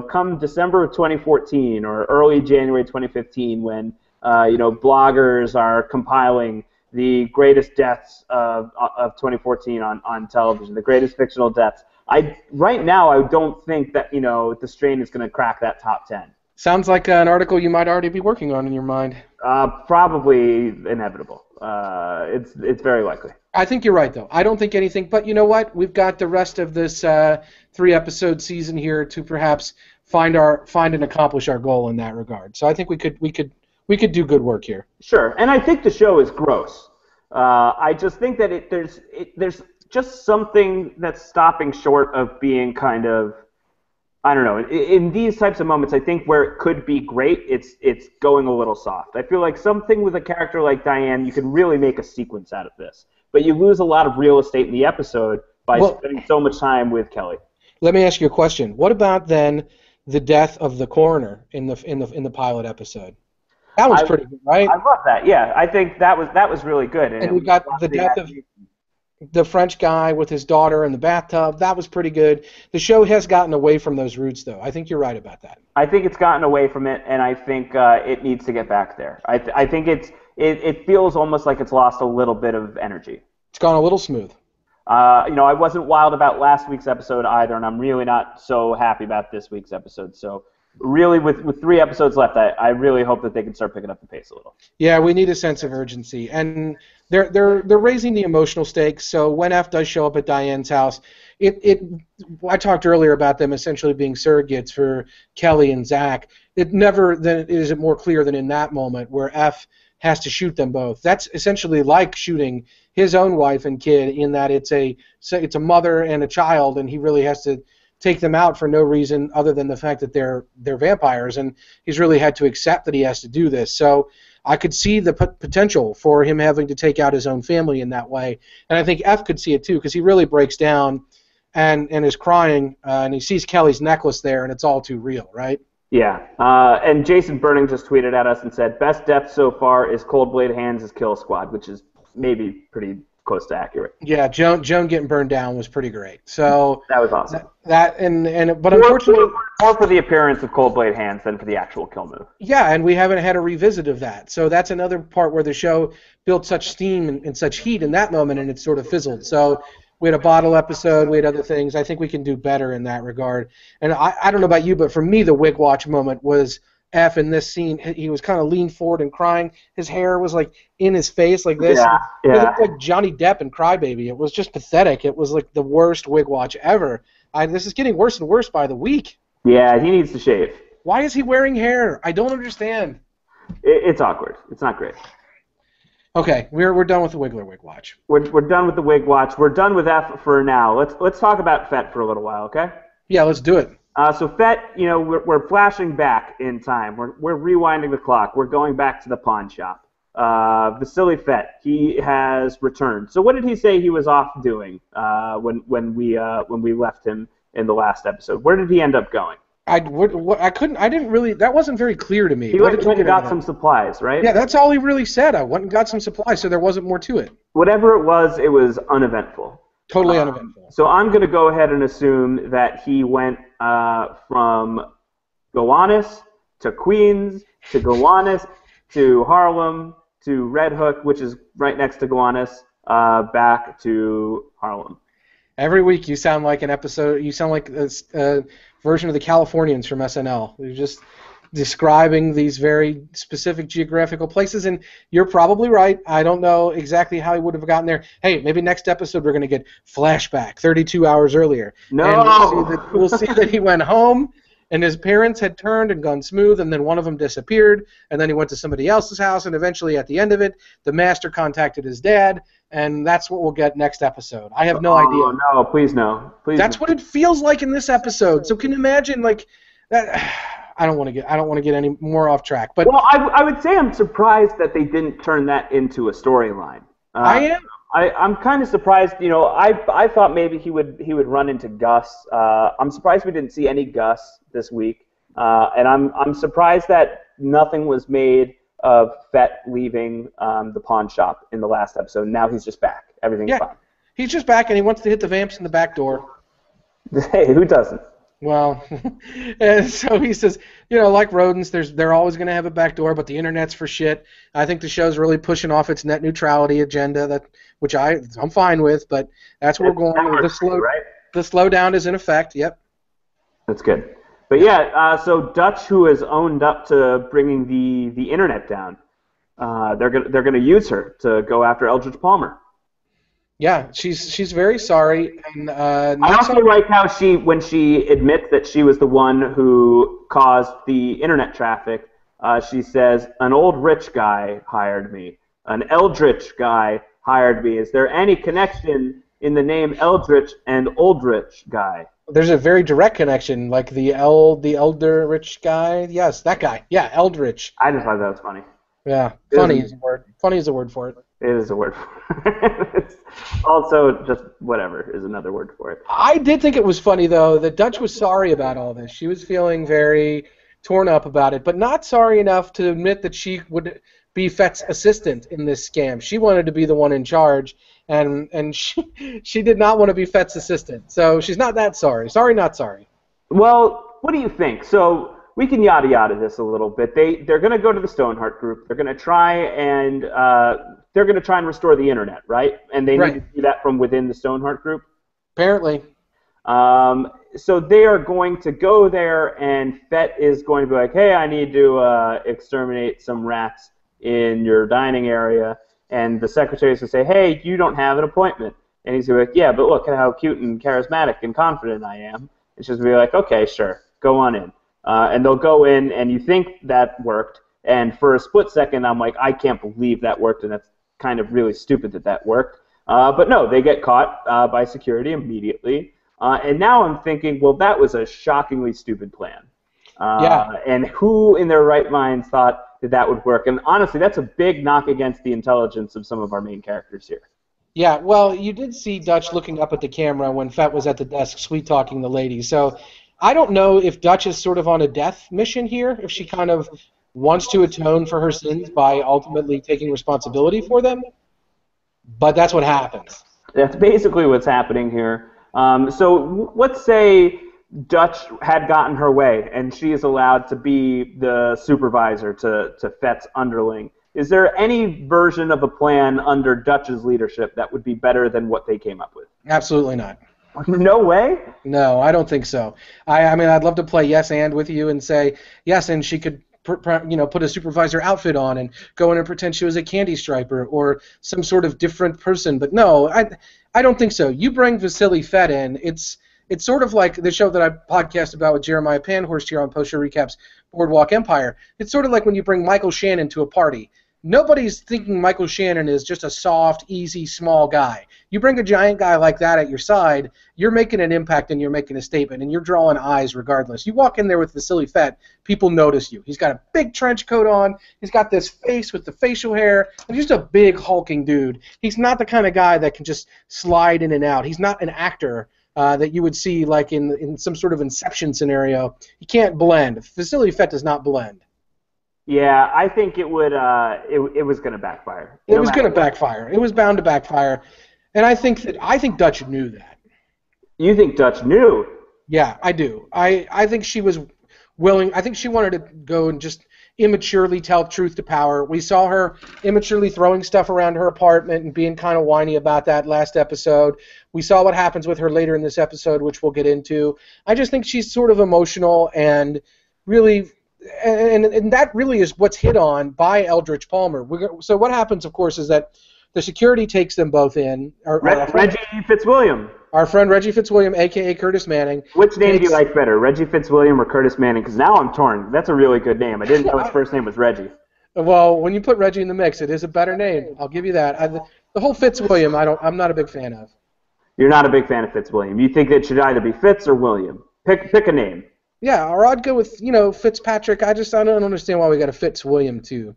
come December of 2014 or early January 2015, when bloggers are compiling the greatest deaths of 2014 on television, the greatest fictional deaths. Right now, I don't think that the Strain is going to crack that top 10. Sounds like an article you might already be working on in your mind. Probably inevitable. It's very likely. I think you're right, though. I don't think anything. But you know what? We've got the rest of this 3-episode season here to perhaps find and accomplish our goal in that regard. So I think we could do good work here. Sure, and I think the show is gross. I just think that there's just something that's stopping short of being kind of, I don't know. In these types of moments, I think where it could be great, it's going a little soft. I feel like something with a character like Diane, you can really make a sequence out of this, but you lose a lot of real estate in the episode by spending so much time with Kelly. Let me ask you a question. What about then the death of the coroner in the pilot episode? That was pretty good, right? I love that. Yeah, I think that was really good. And we got the death of the French guy with his daughter in the bathtub. That was pretty good. The show has gotten away from those roots, though. I think you're right about that. I think it's gotten away from it, and I think it needs to get back there. I think it feels almost like it's lost a little bit of energy. It's gone a little smooth. I wasn't wild about last week's episode either, and I'm really not so happy about this week's episode. So really, with 3 episodes left, I really hope that they can start picking up the pace a little. Yeah, we need a sense of urgency, and they're raising the emotional stakes. So when F does show up at Diane's house, I talked earlier about them essentially being surrogates for Kelly and Zach. It more clear than in that moment where F has to shoot them both. That's essentially like shooting his own wife and kid, in that it's a mother and a child, and he really has to take them out for no reason other than the fact that they're vampires, and he's really had to accept that he has to do this. So I could see the potential for him having to take out his own family in that way, and I think F could see it too, because he really breaks down and is crying, and he sees Kelly's necklace there, and it's all too real, right? Yeah, and Jason Burning just tweeted at us and said, best death so far is Cold Blade Hands' Kill Squad, which is maybe pretty close to accurate. Yeah, Joan getting burned down was pretty great. So that was awesome. But unfortunately, more for the appearance of Cold Blade Hands than for the actual kill move. Yeah, and we haven't had a revisit of that. So that's another part where the show built such steam and such heat in that moment, and it sort of fizzled. So we had a bottle episode, we had other things. I think we can do better in that regard. And I don't know about you, but for me, the Wig Watch moment was F in this scene. He was kind of leaned forward and crying. His hair was like in his face like this. Yeah. He looked like Johnny Depp in Crybaby. It was just pathetic. It was like the worst Wig Watch ever. This is getting worse and worse by the week. Yeah, he needs to shave. Why is he wearing hair? I don't understand. It's awkward. It's not great. Okay, we're done with the Wigler Wig Watch. We're done with the Wig Watch. We're done with F for now. Let's talk about Fett for a little while, okay? Yeah, let's do it. So Fett, we're flashing back in time. We're rewinding the clock. We're going back to the pawn shop. Vasily Fett, he has returned. So what did he say he was off doing when we left him in the last episode? Where did he end up going? I didn't really. That wasn't very clear to me. He went and got some supplies, right? Yeah, that's all he really said. I went and got some supplies, so there wasn't more to it. Whatever it was uneventful. Totally uneventful. So I'm going to go ahead and assume that he went from Gowanus to Queens to Gowanus to Harlem to Red Hook, which is right next to Gowanus, back to Harlem. Every week you sound like an episode. You sound like a version of the Californians from SNL. You're just describing these very specific geographical places, and you're probably right. I don't know exactly how he would have gotten there. Hey, maybe next episode we're going to get flashback 32 hours earlier. No! And we'll see that he went home, and his parents had turned and gone smooth, and then one of them disappeared, and then he went to somebody else's house, and eventually at the end of it, the master contacted his dad, and that's what we'll get next episode. I have no idea. No, please no. Please. That's what it feels like in this episode. So can you imagine, like, that? I don't want to get any more off track. But well, I would say I'm surprised that they didn't turn that into a storyline. I am. I'm kind of surprised. I thought maybe he would run into Gus. I'm surprised we didn't see any Gus this week, and I'm surprised that nothing was made of Fett leaving the pawn shop in the last episode. Now he's just back. Everything's fine. He's just back, and he wants to hit the vamps in the back door. Hey, who doesn't? Well, and so he says, like rodents, they're always going to have a back door, but the internet's for shit. I think the show's really pushing off its net neutrality agenda, which I'm fine with, but that's where we're going. The slowdown is in effect. Yep. That's good. But yeah, so Dutch, who has owned up to bringing the internet down, they're gonna use her to go after Eldridge Palmer. Yeah, she's very sorry. And I also like how when she admits that she was the one who caused the internet traffic, she says, "An old rich guy hired me. An Eldritch guy hired me. Is there any connection in the name Eldritch and Oldrich guy?" There's a very direct connection, like the elder rich guy. Yes, that guy. Yeah, Eldritch. I just thought that was funny. Yeah, funny is a word. Funny is a word for it. It is a word for it. It's also just whatever is another word for it. I did think it was funny, though, that Dutch was sorry about all this. She was feeling very torn up about it, but not sorry enough to admit that she would be Fett's assistant in this scam. She wanted to be the one in charge, and she did not want to be Fett's assistant. So she's not that sorry. Sorry, not sorry. Well, what do you think? So we can yada yada this a little bit. They're going to go to the Stoneheart group. They're going to try and restore the internet, right? And they need to do that from within the Stoneheart group. Apparently. So they are going to go there, and Fett is going to be like, "Hey, I need to exterminate some rats in your dining area." And the secretary is going to say, "Hey, you don't have an appointment." And he's going to be like, "Yeah, but look at how cute and charismatic and confident I am." And she's going to be like, "Okay, sure, go on in." And they'll go in, and you think that worked. And for a split second, I'm like, I can't believe that worked, and that's kind of really stupid that worked. But no, they get caught by security immediately. And now I'm thinking, well, that was a shockingly stupid plan. And who in their right minds thought that would work? And honestly, that's a big knock against the intelligence of some of our main characters here. Yeah, well, you did see Dutch looking up at the camera when Fett was at the desk sweet-talking the lady. So I don't know if Dutch is sort of on a death mission here, if she kind of wants to atone for her sins by ultimately taking responsibility for them. But that's what happens. That's basically what's happening here. So let's say Dutch had gotten her way, and she is allowed to be the supervisor to Fett's underling. Is there any version of a plan under Dutch's leadership that would be better than what they came up with? Absolutely not. No way? No, I don't think so. I mean, I'd love to play yes and with you and say, yes, and she could put a supervisor outfit on and go in and pretend she was a candy striper or some sort of different person. But no, I don't think so. You bring Vasily Fett in, it's sort of like the show that I podcast about with Jeremiah Panhorst here on Post Show Recaps, Boardwalk Empire. It's sort of like when you bring Michael Shannon to a party. Nobody's thinking Michael Shannon is just a soft, easy, small guy. You bring a giant guy like that at your side, you're making an impact and you're making a statement, and you're drawing eyes regardless. You walk in there with Vasily Fett, people notice you. He's got a big trench coat on, he's got this face with the facial hair, and he's just a big, hulking dude. He's not the kind of guy that can just slide in and out. He's not an actor that you would see like in some sort of Inception scenario. He can't blend. Vasily Fett does not blend. Yeah, I think it would. It was going to backfire. It was going to backfire. It was bound to backfire, and I think Dutch knew that. You think Dutch knew? Yeah, I do. I think she was willing. I think she wanted to go and just immaturely tell truth to power. We saw her immaturely throwing stuff around her apartment and being kind of whiny about that last episode. We saw what happens with her later in this episode, which we'll get into. I just think she's sort of emotional and really. And that really is what's hit on by Eldridge Palmer. So what happens, of course, is that the security takes them both in. Reggie Fitzwilliam. Our friend Reggie Fitzwilliam, a.k.a. Curtis Manning. Which name do you like better, Reggie Fitzwilliam or Curtis Manning? Because now I'm torn. That's a really good name. I didn't know his first name was Reggie. Well, when you put Reggie in the mix, it is a better name. I'll give you that. The whole Fitzwilliam, I'm not a big fan of. You're not a big fan of Fitzwilliam. You think it should either be Fitz or William. Pick a name. Yeah, or I'd go with, Fitzpatrick. I don't understand why we got a Fitzwilliam, too.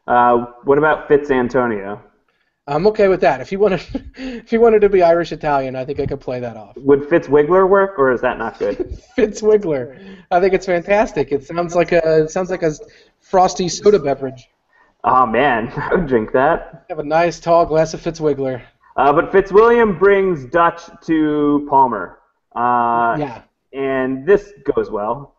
What about Fitz Antonio? I'm okay with that. If he wanted to be Irish Italian, I think I could play that off. Would Fitz Wigler work, or is that not good? Fitz Wigler. I think it's fantastic. It sounds like a frosty soda beverage. Oh man, I would drink that. Have a nice tall glass of Fitz Wigler. But Fitzwilliam brings Dutch to Palmer. Yeah. And this goes well.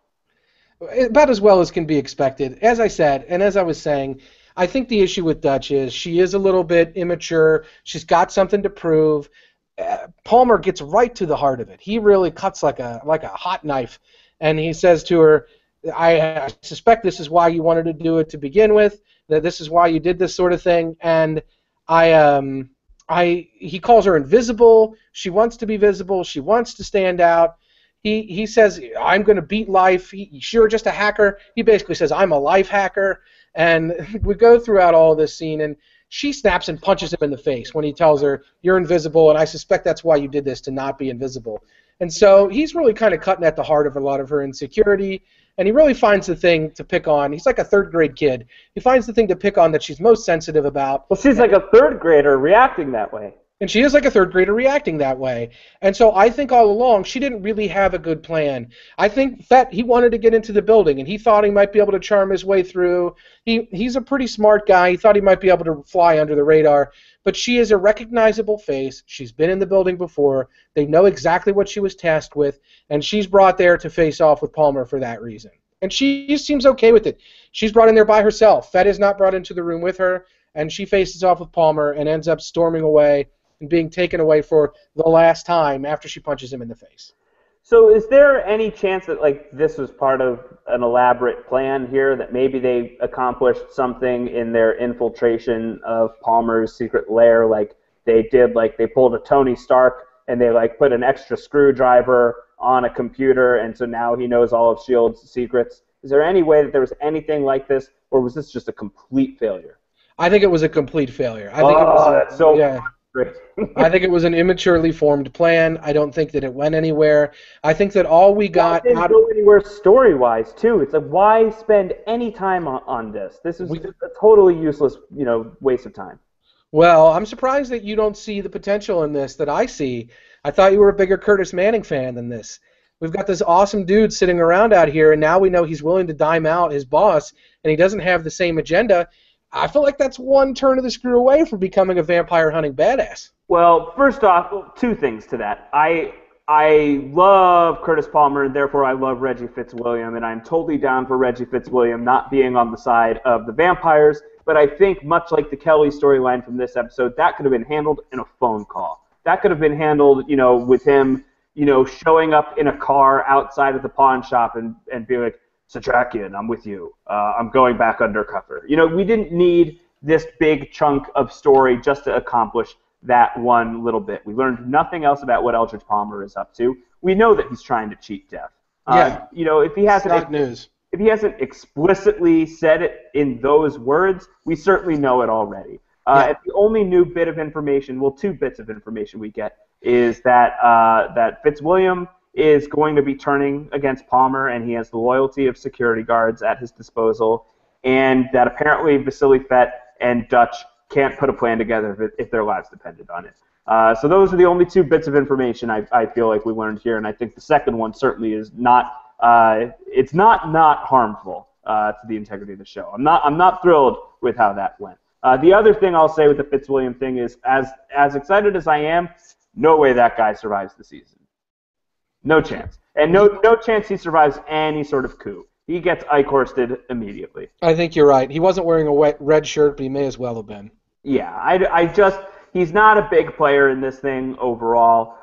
About as well as can be expected. As I said, and as I was saying, I think the issue with Dutch is she is a little bit immature. She's got something to prove. Palmer gets right to the heart of it. He really cuts like a hot knife, and he says to her, I suspect this is why you wanted to do it to begin with, that this is why you did this sort of thing, and he calls her invisible. She wants to be visible. She wants to stand out. He says, I'm going to beat life. You're just a hacker. He basically says, I'm a life hacker. And we go throughout all of this scene, and she snaps and punches him in the face when he tells her, you're invisible, and I suspect that's why you did this, to not be invisible. And so he's really kind of cutting at the heart of a lot of her insecurity, and he really finds the thing to pick on. He's like a third-grade kid. He finds the thing to pick on that she's most sensitive about. Well, she's like a third grader reacting that way. And she is like a third grader reacting that way. And so I think all along she didn't really have a good plan. I think Fett, he wanted to get into the building, and he thought he might be able to charm his way through. He's a pretty smart guy. He thought he might be able to fly under the radar. But she is a recognizable face. She's been in the building before. They know exactly what she was tasked with, and she's brought there to face off with Palmer for that reason. And she seems okay with it. She's brought in there by herself. Fett is not brought into the room with her, and she faces off with Palmer and ends up storming away and being taken away for the last time after she punches him in the face. So is there any chance that this was part of an elaborate plan here, that maybe they accomplished something in their infiltration of Palmer's secret lair, they pulled a Tony Stark and they put an extra screwdriver on a computer, and so now he knows all of S.H.I.E.L.D.'s secrets? Is there any way that there was anything like this, or was this just a complete failure? I think it was a complete failure. That's so... Yeah. I think it was an immaturely formed plan. I don't think that it went anywhere. I think that all we got didn't go anywhere story-wise too. It's why spend any time on this? This is a totally useless, waste of time. Well, I'm surprised that you don't see the potential in this that I see. I thought you were a bigger Curtis Manning fan than this. We've got this awesome dude sitting around out here, and now we know he's willing to dime out his boss, and he doesn't have the same agenda. I feel like that's one turn of the screw away from becoming a vampire hunting badass. Well, first off, two things to that. I love Curtis Palmer, and therefore I love Reggie Fitzwilliam, and I'm totally down for Reggie Fitzwilliam not being on the side of the vampires. But I think, much like the Kelly storyline from this episode, that could have been handled in a phone call. That could have been handled, with him, showing up in a car outside of the pawn shop and being like, Satrakian, I'm with you. I'm going back undercover. We didn't need this big chunk of story just to accomplish that one little bit. We learned nothing else about what Eldridge Palmer is up to. We know that he's trying to cheat death. If he hasn't, news. If he hasn't explicitly said it in those words, we certainly know it already. And the only new bit of information, well, two bits of information we get, is that that Fitzwilliam is going to be turning against Palmer, and he has the loyalty of security guards at his disposal, and that apparently Vasily Fett and Dutch can't put a plan together if their lives depended on it. So those are the only two bits of information I feel like we learned here, and I think the second one certainly is not it's not harmful to the integrity of the show. I'm not thrilled with how that went. The other thing I'll say with the Fitzwilliam thing is, as excited as I am, no way that guy survives the season. No chance. And no chance he survives any sort of coup. He gets Eichhorsted immediately. I think you're right. He wasn't wearing a red shirt, but he may as well have been. Yeah, he's not a big player in this thing overall.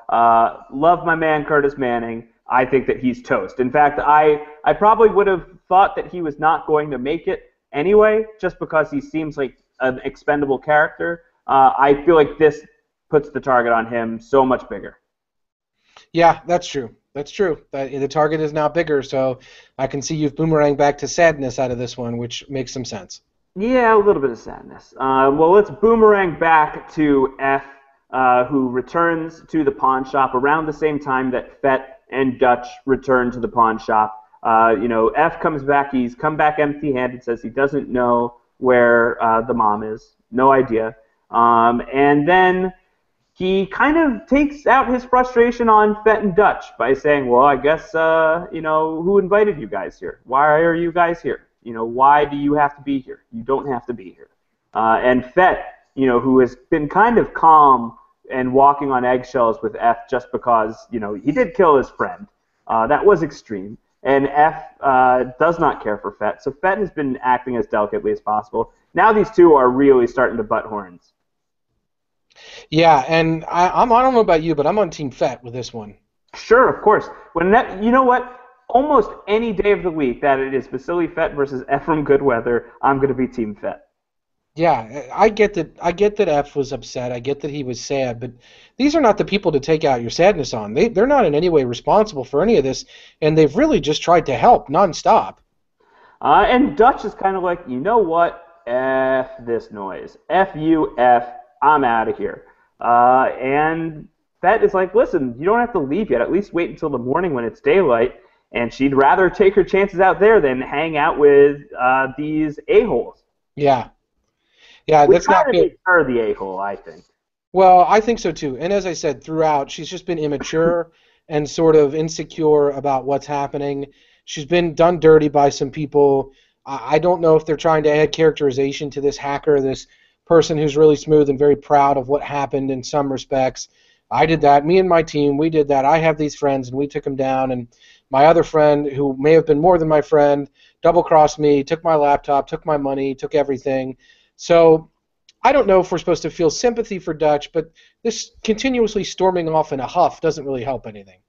Love my man Curtis Manning. I think that he's toast. In fact, I probably would have thought that he was not going to make it anyway, just because he seems like an expendable character. I feel like this puts the target on him so much bigger. Yeah, that's true. That's true. The target is now bigger, so I can see you've boomeranged back to sadness out of this one, which makes some sense. Yeah, a little bit of sadness. Well, let's boomerang back to F, who returns to the pawn shop around the same time that Fett and Dutch return to the pawn shop. F comes back. He's come back empty-handed, says he doesn't know where the mom is. No idea. And then he kind of takes out his frustration on Fett and Dutch by saying, well, I guess, who invited you guys here? Why are you guys here? Why do you have to be here? You don't have to be here. And Fett, who has been kind of calm and walking on eggshells with F just because, he did kill his friend. That was extreme. And F does not care for Fett. So Fett has been acting as delicately as possible. Now these two are really starting to butt horns. Yeah, and I don't know about you, but I'm on Team Fett with this one. Sure, of course. You know what? Almost any day of the week that it is Vasily Fett versus Ephraim Goodweather, I'm going to be Team Fett. Yeah, I get that F was upset. I get that he was sad, but these are not the people to take out your sadness on. They're not in any way responsible for any of this, and they've really just tried to help nonstop. And Dutch is kind of like, you know what? F this noise. F you, F. I'm out of here. And Fett is like, listen, you don't have to leave yet. At least wait until the morning when it's daylight. And she'd rather take her chances out there than hang out with these a-holes. Yeah. Yeah, that's not good. Makes her the a-hole, I think. Well, I think so too. And as I said, throughout, she's just been immature and sort of insecure about what's happening. She's been done dirty by some people. I don't know if they're trying to add characterization to this hacker, this person who's really smooth and very proud of what happened in some respects. I did that. Me and my team, we did that. I have these friends, and we took them down. And my other friend, who may have been more than my friend, double-crossed me, took my laptop, took my money, took everything. So I don't know if we're supposed to feel sympathy for Dutch, but this continuously storming off in a huff doesn't really help anything.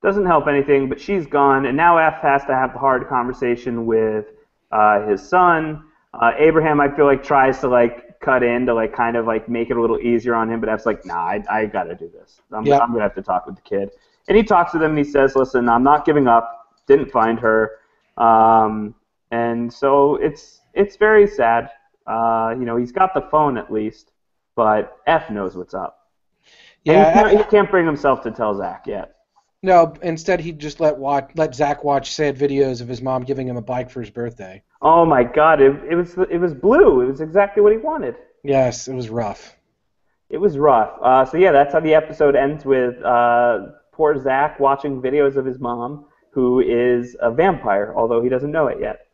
Doesn't help anything, but she's gone, and now F has to have the hard conversation with his son. Abraham, I feel like, tries to cut in to kind of make it a little easier on him, but F's like, nah, I got to do this. I'm going to have to talk with the kid. And he talks with him, and he says, listen, I'm not giving up. Didn't find her. And so it's very sad. He's got the phone at least, but F knows what's up. Yeah, and he can't bring himself to tell Zach yet. No, instead he just let Zach watch sad videos of his mom giving him a bike for his birthday. Oh my God! It was blue. It was exactly what he wanted. Yes, it was rough. It was rough. So yeah, that's how the episode ends with poor Zach watching videos of his mom, who is a vampire, although he doesn't know it yet.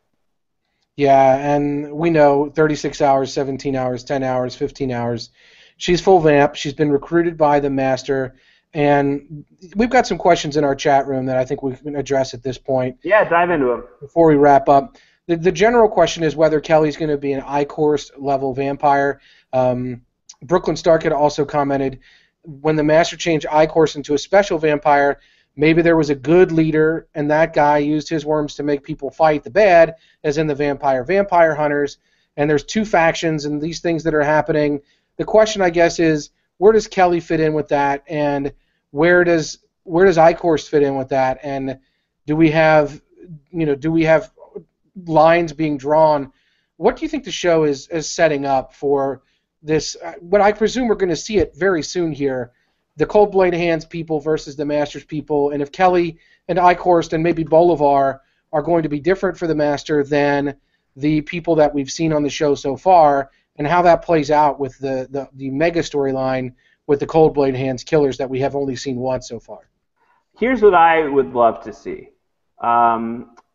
Yeah, and we know 36 hours, 17 hours, 10 hours, 15 hours. She's full vamp. She's been recruited by the Master, and we've got some questions in our chat room that I think we can address at this point. Yeah, dive into them. Before we wrap up, the general question is whether Kelly's going to be an I-Course level vampire. Brooklyn Stark had also commented, when the Master changed I-Course into a special vampire, maybe there was a good leader, and that guy used his worms to make people fight the bad, as in the vampire hunters, and there's two factions and these things that are happening. The question, I guess, is where does Kelly fit in with that, and where does I-Course fit in with that, and do we have lines being drawn? What do you think the show is setting up for this? What I presume we're going to see it very soon here, the Cold Blade Hands people versus the Master's people, and if Kelly and I-Course and maybe Bolivar are going to be different for the Master than the people that we've seen on the show so far, and how that plays out with the mega storyline with the Cold Blade Hands killers that we have only seen once so far. Here's what I would love to see.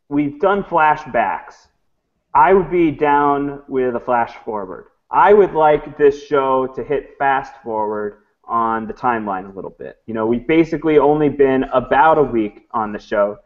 We've done flashbacks. I would be down with a flash forward. I would like this show to hit fast forward on the timeline a little bit. You know, we've basically only been about a week on the show,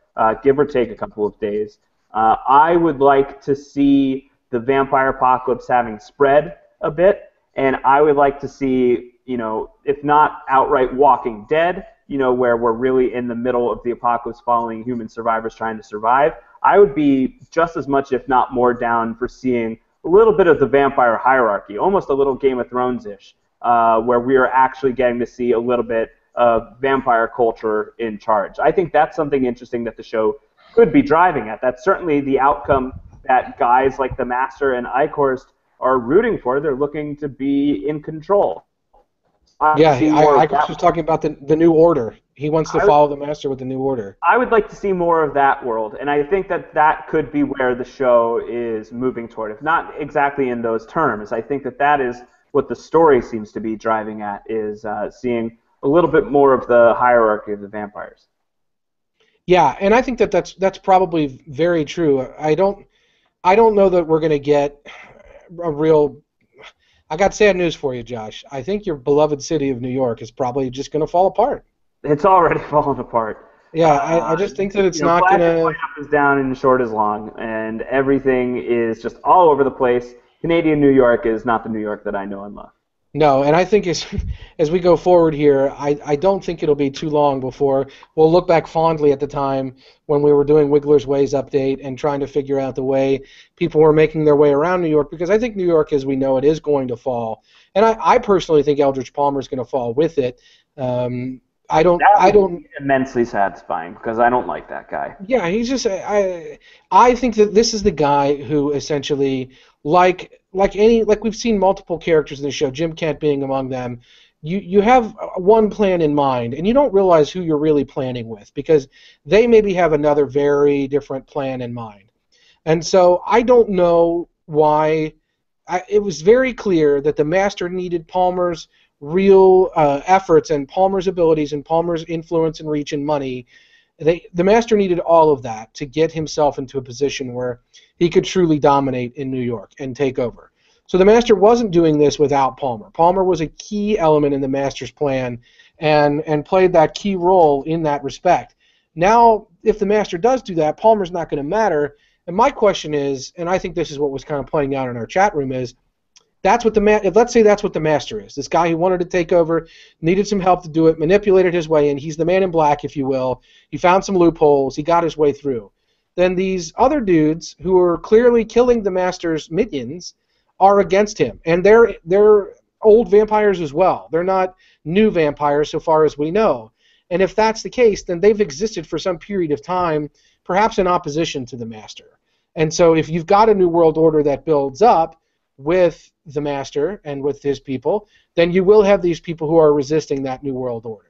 give or take a couple of days. I would like to see the vampire apocalypse having spread a bit, and I would like to see, you know, if not outright Walking Dead, you know, where we're really in the middle of the apocalypse following human survivors trying to survive, I would be just as much, if not more, down for seeing a little bit of the vampire hierarchy, almost a little Game of Thrones-ish, where we are actually getting to see a little bit of vampire culture in charge. I think that's something interesting that the show could be driving at. That's certainly the outcome that guys like the Master and I-Course are rooting for. They're looking to be in control. I-Course was talking about the New Order. He wants to follow the Master with the New Order. I would like to see more of that world, and I think that that could be where the show is moving toward. If not exactly in those terms, I think that that is what the story seems to be driving at, is seeing a little bit more of the hierarchy of the vampires. Yeah, and I think that that's probably very true. I don't know that we're going to get a real... I got sad news for you, Josh. I think your beloved city of New York is probably just going to fall apart. It's already fallen apart. Yeah, I just think that it's not going to... Up is down and short is long, and everything is just all over the place. Canadian New York is not the New York that I know and love. No, and I think as we go forward here, I don't think it'll be too long before we'll look back fondly at the time when we were doing Wigler's Ways update and trying to figure out the way people were making their way around New York, because I think New York, as we know it, is going to fall. And I personally think Eldridge Palmer is going to fall with it. I don't be immensely satisfying, because I don't like that guy. Yeah, he's just I think that this is the guy who essentially, like we've seen multiple characters in the show, Jim Kent being among them, you have one plan in mind, and you don't realize who you're really planning with, because they maybe have another very different plan in mind. And so I don't know why. It was very clear that the Master needed Palmer's real efforts and Palmer's abilities and Palmer's influence and reach and money. The Master needed all of that to get himself into a position where he could truly dominate in New York and take over. So the Master wasn't doing this without Palmer. Palmer was a key element in the Master's plan and played that key role in that respect. Now, if the Master does do that, Palmer's not going to matter. And my question is, and I think this is what was kind of playing out in our chat room, is let's say that's what the Master is. This guy who wanted to take over, needed some help to do it, manipulated his way in. He's the man in black, if you will. He found some loopholes. He got his way through. Then these other dudes who are clearly killing the Master's minions are against him. And they're old vampires as well. They're not new vampires so far as we know. And if that's the case, then they've existed for some period of time, perhaps in opposition to the Master. And so if you've got a New World Order that builds up with the Master and with his people, then you will have these people who are resisting that New World Order.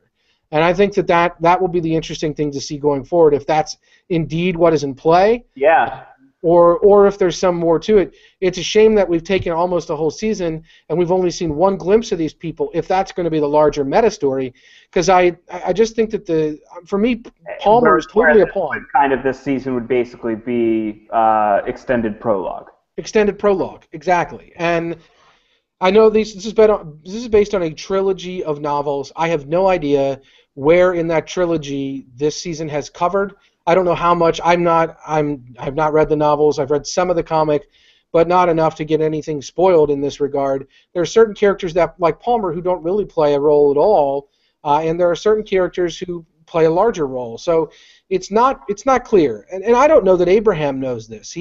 And I think that will be the interesting thing to see going forward, if that's indeed what is in play. Yeah. or if there's some more to it. It's a shame that we've taken almost a whole season and we've only seen one glimpse of these people, if that's going to be the larger meta story, because I just think that for me, Palmer is totally a pawn. Kind of this season would basically be extended prologue. Extended prologue, exactly. And I know this is based on a trilogy of novels. I have no idea where in that trilogy this season has covered. I don't know how much. I've not read the novels. I've read some of the comic, but not enough to get anything spoiled in this regard. There are certain characters that, like Palmer, who don't really play a role at all, and there are certain characters who play a larger role. So it's not clear. And I don't know that Abraham knows this.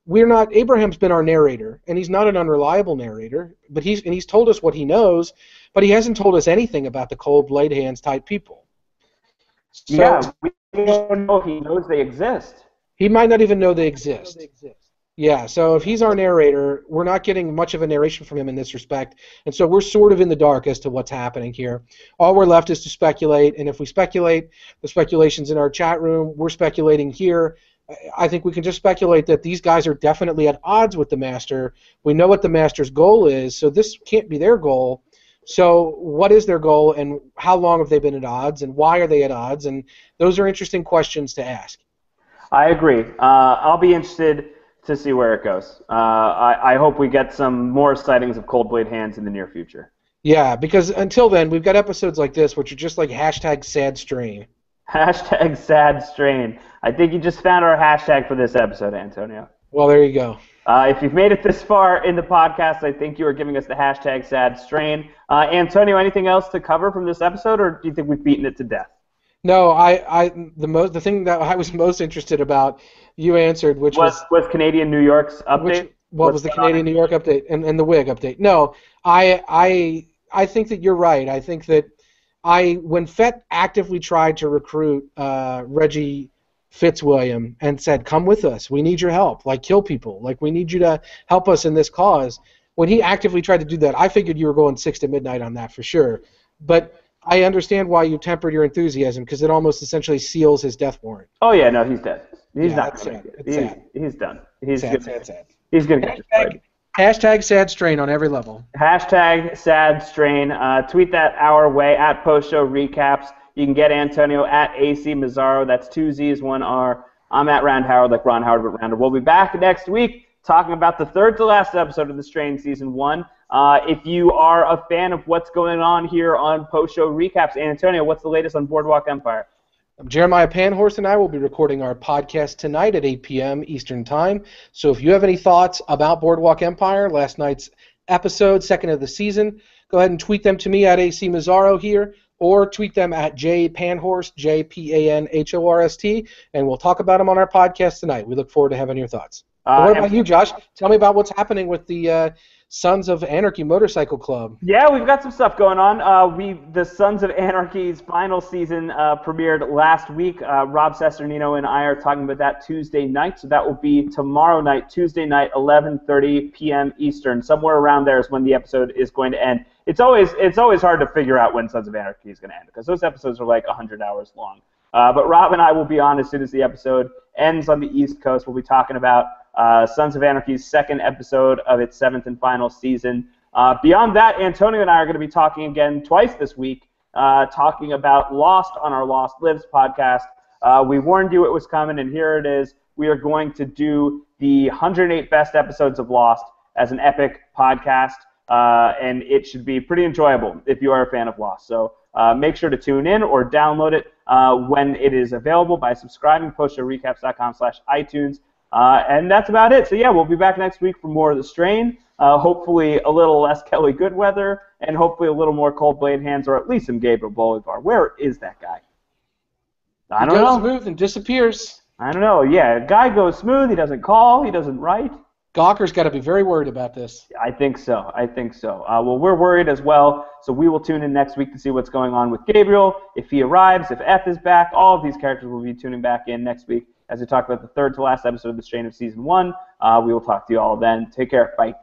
Abraham's been our narrator, and he's not an unreliable narrator, but he's told us what he knows, but he hasn't told us anything about the cold blade hands type people. So, yeah, we don't know if he knows they exist. He might not even know they exist. Yeah, so if he's our narrator, we're not getting much of a narration from him in this respect, and so we're sort of in the dark as to what's happening here. All we're left is to speculate, and if we speculate, the speculation's in our chat room, we're speculating here. I think we can just speculate that these guys are definitely at odds with the Master. We know what the Master's goal is, so this can't be their goal. So what is their goal, and how long have they been at odds, and why are they at odds? And those are interesting questions to ask. I agree. I'll be interested to see where it goes. I hope we get some more sightings of Cold Blade Hands in the near future. Yeah, because until then, we've got episodes like this, which are just like #SadStrain. #SadStrain. I think you just found our hashtag for this episode, Antonio. Well, there you go. If you've made it this far in the podcast, I think you are giving us the #SadStrain. Antonio, anything else to cover from this episode, or do you think we've beaten it to death? No, the thing that I was most interested about, you answered, which was Canadian New York's update. What was the Canadian New York update and the Wig update? No, I think that you're right. I think that when Fett actively tried to recruit Reggie Fitzwilliam and said, "Come with us. We need your help. Like, kill people. Like, we need you to help us in this cause." When he actively tried to do that, I figured you were going 6 to midnight on that for sure. But I understand why you tempered your enthusiasm, because it almost essentially seals his death warrant. Oh yeah, no, he's dead. He's not going to make it. He's done. He's sad. He's going to get destroyed. #SadStrain on every level. #SadStrain. Tweet that our way at Post Show Recaps. You can get Antonio at AC Mazzaro. That's 2 Z's, 1 R. I'm at Round Howard, like Ron Howard, but Rounder. We'll be back next week talking about the third to last episode of The Strain Season 1. If you are a fan of what's going on here on Post Show Recaps, Antonio, what's the latest on Boardwalk Empire? Jeremiah Panhorse and I will be recording our podcast tonight at 8 p.m. Eastern Time. So if you have any thoughts about Boardwalk Empire, last night's episode, second of the season, go ahead and tweet them to me at AC Mazzaro here, or tweet them at jpanhorst, JPANHORST, and we'll talk about them on our podcast tonight. We look forward to having your thoughts. What about you, Josh? Tell me about what's happening with the Sons of Anarchy Motorcycle Club. Yeah, we've got some stuff going on. The Sons of Anarchy's final season premiered last week. Rob Cesternino and I are talking about that Tuesday night, so that will be tomorrow night, Tuesday night, 11:30 p.m. Eastern. Somewhere around there is when the episode is going to end. It's always hard to figure out when Sons of Anarchy is going to end, because those episodes are like 100 hours long. But Rob and I will be on as soon as the episode ends on the East Coast. We'll be talking about Sons of Anarchy's second episode of its 7th and final season. Beyond that, Antonio and I are going to be talking again twice this week, talking about Lost on our Lost Lives podcast. We warned you it was coming, and here it is. We are going to do the 108 best episodes of Lost as an epic podcast, and it should be pretty enjoyable if you are a fan of Lost. So make sure to tune in or download it when it is available by subscribing to postshowrecaps.com/iTunes. And that's about it. So, yeah, we'll be back next week for more of The Strain. Hopefully a little less Kelly Goodweather, and hopefully a little more Cold Blade Hands, or at least some Gabriel Bolivar. Where is that guy? I don't know. He goes smooth and disappears. I don't know. Yeah, guy goes smooth. He doesn't call. He doesn't write. Gawker's got to be very worried about this. I think so. Well, we're worried as well, so we will tune in next week to see what's going on with Gabriel, if he arrives, if F is back. All of these characters will be tuning back in next week as we talk about the third to last episode of The Strain of Season 1. We will talk to you all then. Take care. Bye.